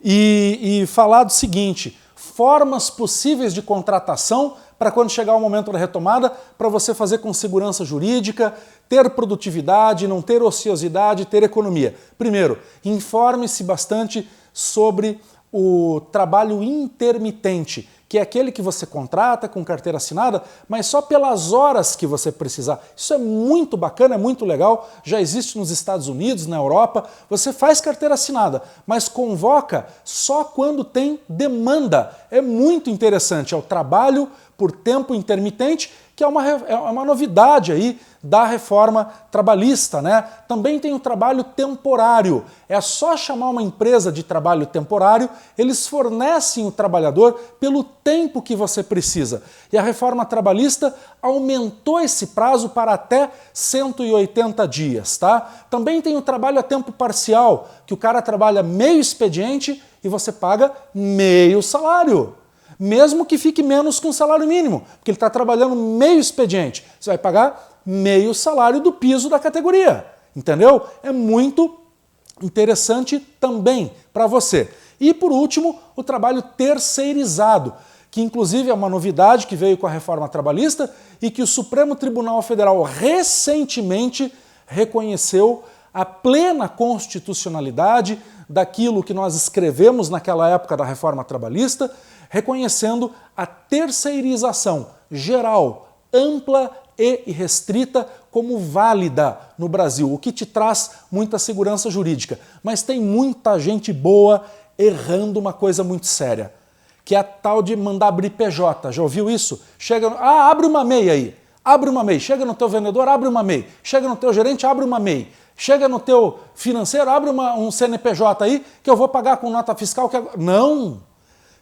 e falar do seguinte: formas possíveis de contratação para quando chegar o momento da retomada, para você fazer com segurança jurídica, ter produtividade, não ter ociosidade, ter economia. Primeiro, informe-se bastante sobre o trabalho intermitente, que é aquele que você contrata com carteira assinada, mas só pelas horas que você precisar. Isso é muito bacana, é muito legal, já existe nos Estados Unidos, na Europa. Você faz carteira assinada, mas convoca só quando tem demanda. É muito interessante, é o trabalho por tempo intermitente, que é uma novidade aí da reforma trabalhista, né? Também tem o trabalho temporário. É só chamar uma empresa de trabalho temporário, eles fornecem o trabalhador pelo tempo que você precisa. E a reforma trabalhista aumentou esse prazo para até 180 dias, tá? Também tem o trabalho a tempo parcial, que o cara trabalha meio expediente e você paga meio salário. Mesmo que fique menos que um salário mínimo, porque ele está trabalhando meio expediente. Você vai pagar meio salário do piso da categoria, entendeu? É muito interessante também para você. E por último, o trabalho terceirizado, que inclusive é uma novidade que veio com a reforma trabalhista e que o Supremo Tribunal Federal recentemente reconheceu a plena constitucionalidade daquilo que nós escrevemos naquela época da reforma trabalhista, reconhecendo a terceirização geral, ampla e restrita como válida no Brasil, o que te traz muita segurança jurídica. Mas tem muita gente boa errando uma coisa muito séria, que é a tal de mandar abrir PJ. Já ouviu isso? Chega, abre uma MEI aí, abre uma MEI. Chega no teu vendedor, abre uma MEI. Chega no teu gerente, abre uma MEI. Chega no teu financeiro, abre um CNPJ aí que eu vou pagar com nota fiscal. Não!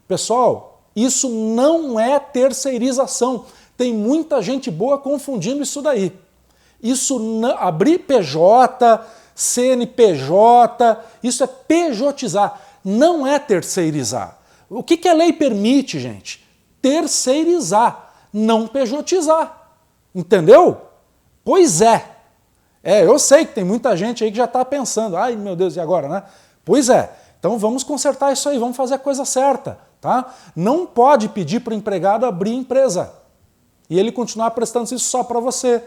Pessoal, isso não é terceirização. Tem muita gente boa confundindo isso daí. Isso não, abrir PJ, CNPJ, isso é pejotizar, não é terceirizar. O que a lei permite, gente? Terceirizar, não pejotizar. Entendeu? Pois é. Eu sei que tem muita gente aí que já está pensando, ai meu Deus, e agora, né? Pois é. Então vamos consertar isso aí, vamos fazer a coisa certa, tá? Não pode pedir para o empregado abrir empresa e ele continuar prestando isso só para você,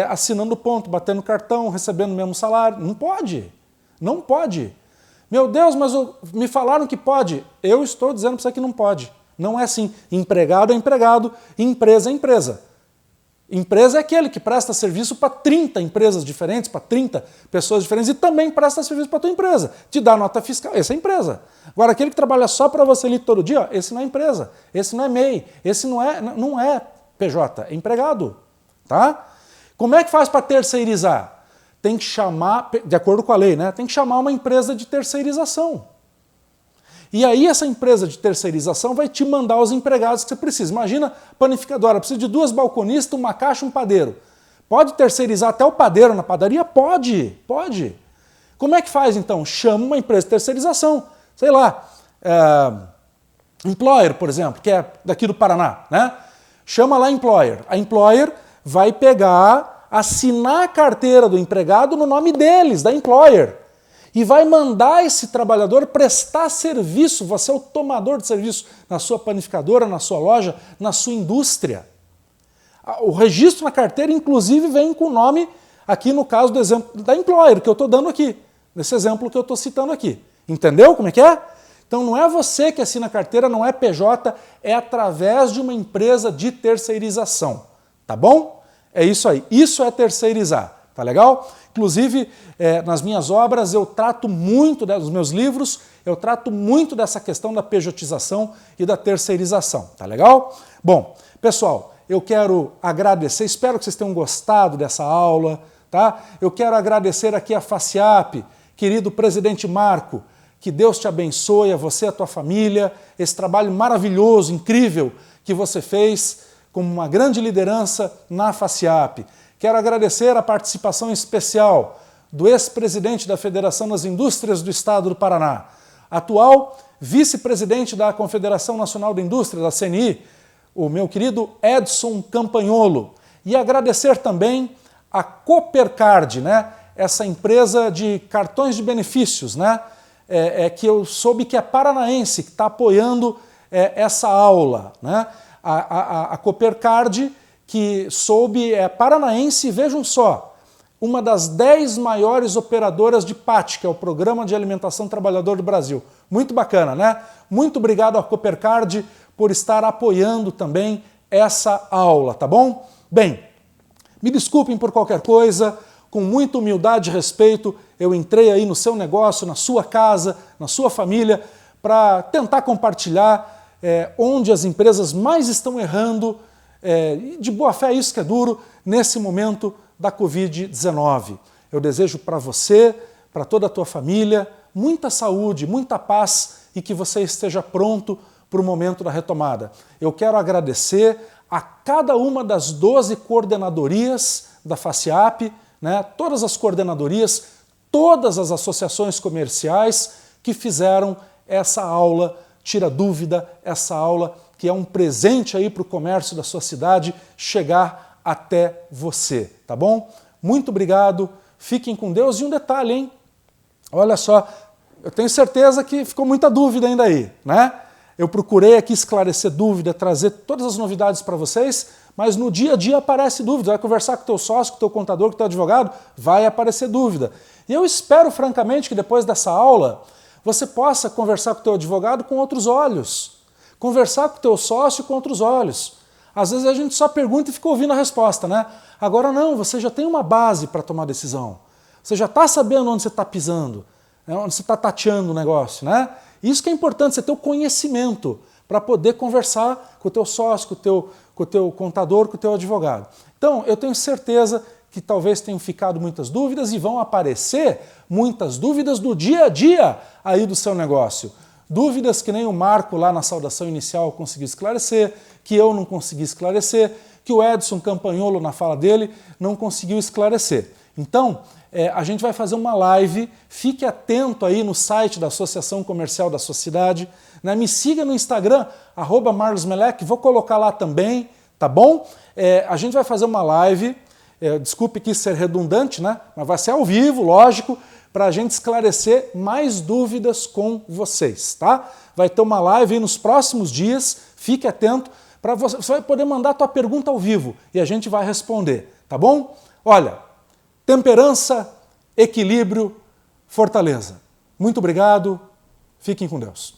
assinando ponto, batendo cartão, recebendo o mesmo salário. Não pode. Não pode. Meu Deus, mas me falaram que pode. Eu estou dizendo para você que não pode. Não é assim. Empregado é empregado, empresa é empresa. Empresa é aquele que presta serviço para 30 empresas diferentes, para 30 pessoas diferentes e também presta serviço para a tua empresa. Te dá nota fiscal, essa é a empresa. Agora, aquele que trabalha só para você ali todo dia, esse não é empresa, esse não é MEI, esse não é PJ, é empregado. Tá? Como é que faz para terceirizar? Tem que chamar, de acordo com a lei, né? Tem que chamar uma empresa de terceirização. E aí essa empresa de terceirização vai te mandar os empregados que você precisa. Imagina, panificadora, precisa de 2 balconistas, uma caixa e um padeiro. Pode terceirizar até o padeiro na padaria? Pode, pode. Como é que faz então? Chama uma empresa de terceirização. Sei lá, Employer, por exemplo, que é daqui do Paraná, né? Chama lá Employer. A Employer vai pegar, assinar a carteira do empregado no nome deles, da Employer. E vai mandar esse trabalhador prestar serviço, você é o tomador de serviço na sua panificadora, na sua loja, na sua indústria. O registro na carteira, inclusive, vem com o nome, aqui no caso do exemplo da Employer, que eu estou dando aqui, nesse exemplo que eu estou citando aqui. Entendeu como é que é? Então não é você que assina a carteira, não é PJ, é através de uma empresa de terceirização. Tá bom? É isso aí. Isso é terceirizar. Tá legal? Inclusive, nas minhas obras, eu trato muito, nos meus livros, eu trato muito dessa questão da pejotização e da terceirização. Tá legal? Bom, pessoal, eu quero agradecer, espero que vocês tenham gostado dessa aula, tá? Eu quero agradecer aqui a FACIAP, querido presidente Marco, que Deus te abençoe, a você e a tua família, esse trabalho maravilhoso, incrível que você fez como uma grande liderança na FACIAP. Quero agradecer a participação especial do ex-presidente da Federação das Indústrias do Estado do Paraná, atual vice-presidente da Confederação Nacional da Indústria, da CNI, o meu querido Edson Campagnolo, e agradecer também a Coopercard, né? Essa empresa de cartões de benefícios, né? Que eu soube que é paranaense, que está apoiando essa aula, né? A Coopercard, que soube, é paranaense, vejam só, uma das 10 maiores operadoras de PAT, que é o Programa de Alimentação Trabalhador do Brasil. Muito bacana, né? Muito obrigado à Coopercard por estar apoiando também essa aula, tá bom? Bem, me desculpem por qualquer coisa, com muita humildade e respeito, eu entrei aí no seu negócio, na sua casa, na sua família, para tentar compartilhar onde as empresas mais estão errando, de boa fé, isso que é duro, nesse momento da Covid-19. Eu desejo para você, para toda a tua família, muita saúde, muita paz e que você esteja pronto para o momento da retomada. Eu quero agradecer a cada uma das 12 coordenadorias da FACIAP, né, todas as coordenadorias, todas as associações comerciais que fizeram essa aula Tira Dúvida, essa aula que é um presente aí para o comércio da sua cidade chegar até você, tá bom? Muito obrigado, fiquem com Deus. E um detalhe, hein? Olha só, eu tenho certeza que ficou muita dúvida ainda aí, né? Eu procurei aqui esclarecer dúvida, trazer todas as novidades para vocês, mas no dia a dia aparece dúvida. Vai conversar com o teu sócio, com o teu contador, com o teu advogado, vai aparecer dúvida. E eu espero, francamente, que depois dessa aula você possa conversar com o teu advogado com outros olhos, conversar com o teu sócio com outros olhos. Às vezes a gente só pergunta e fica ouvindo a resposta, né? Agora não, você já tem uma base para tomar decisão. Você já está sabendo onde você está pisando, onde você está tateando o negócio, né? Isso que é importante, você ter o conhecimento para poder conversar com o teu sócio, com o teu contador, com o teu advogado. Então, eu tenho certeza que talvez tenham ficado muitas dúvidas e vão aparecer muitas dúvidas do dia a dia aí do seu negócio. Dúvidas que nem o Marco lá na saudação inicial conseguiu esclarecer, que eu não consegui esclarecer, que o Edson Campagnolo na fala dele não conseguiu esclarecer. Então, a gente vai fazer uma live, fique atento aí no site da Associação Comercial da Sociedade, né? Me siga no Instagram, @marlosmelec, vou colocar lá também, tá bom? A gente vai fazer uma live, desculpe quis ser redundante, né? Mas vai ser ao vivo, lógico, para a gente esclarecer mais dúvidas com vocês, tá? Vai ter uma live aí nos próximos dias, fique atento, para você vai poder mandar a tua pergunta ao vivo e a gente vai responder, tá bom? Olha, temperança, equilíbrio, fortaleza. Muito obrigado, fiquem com Deus.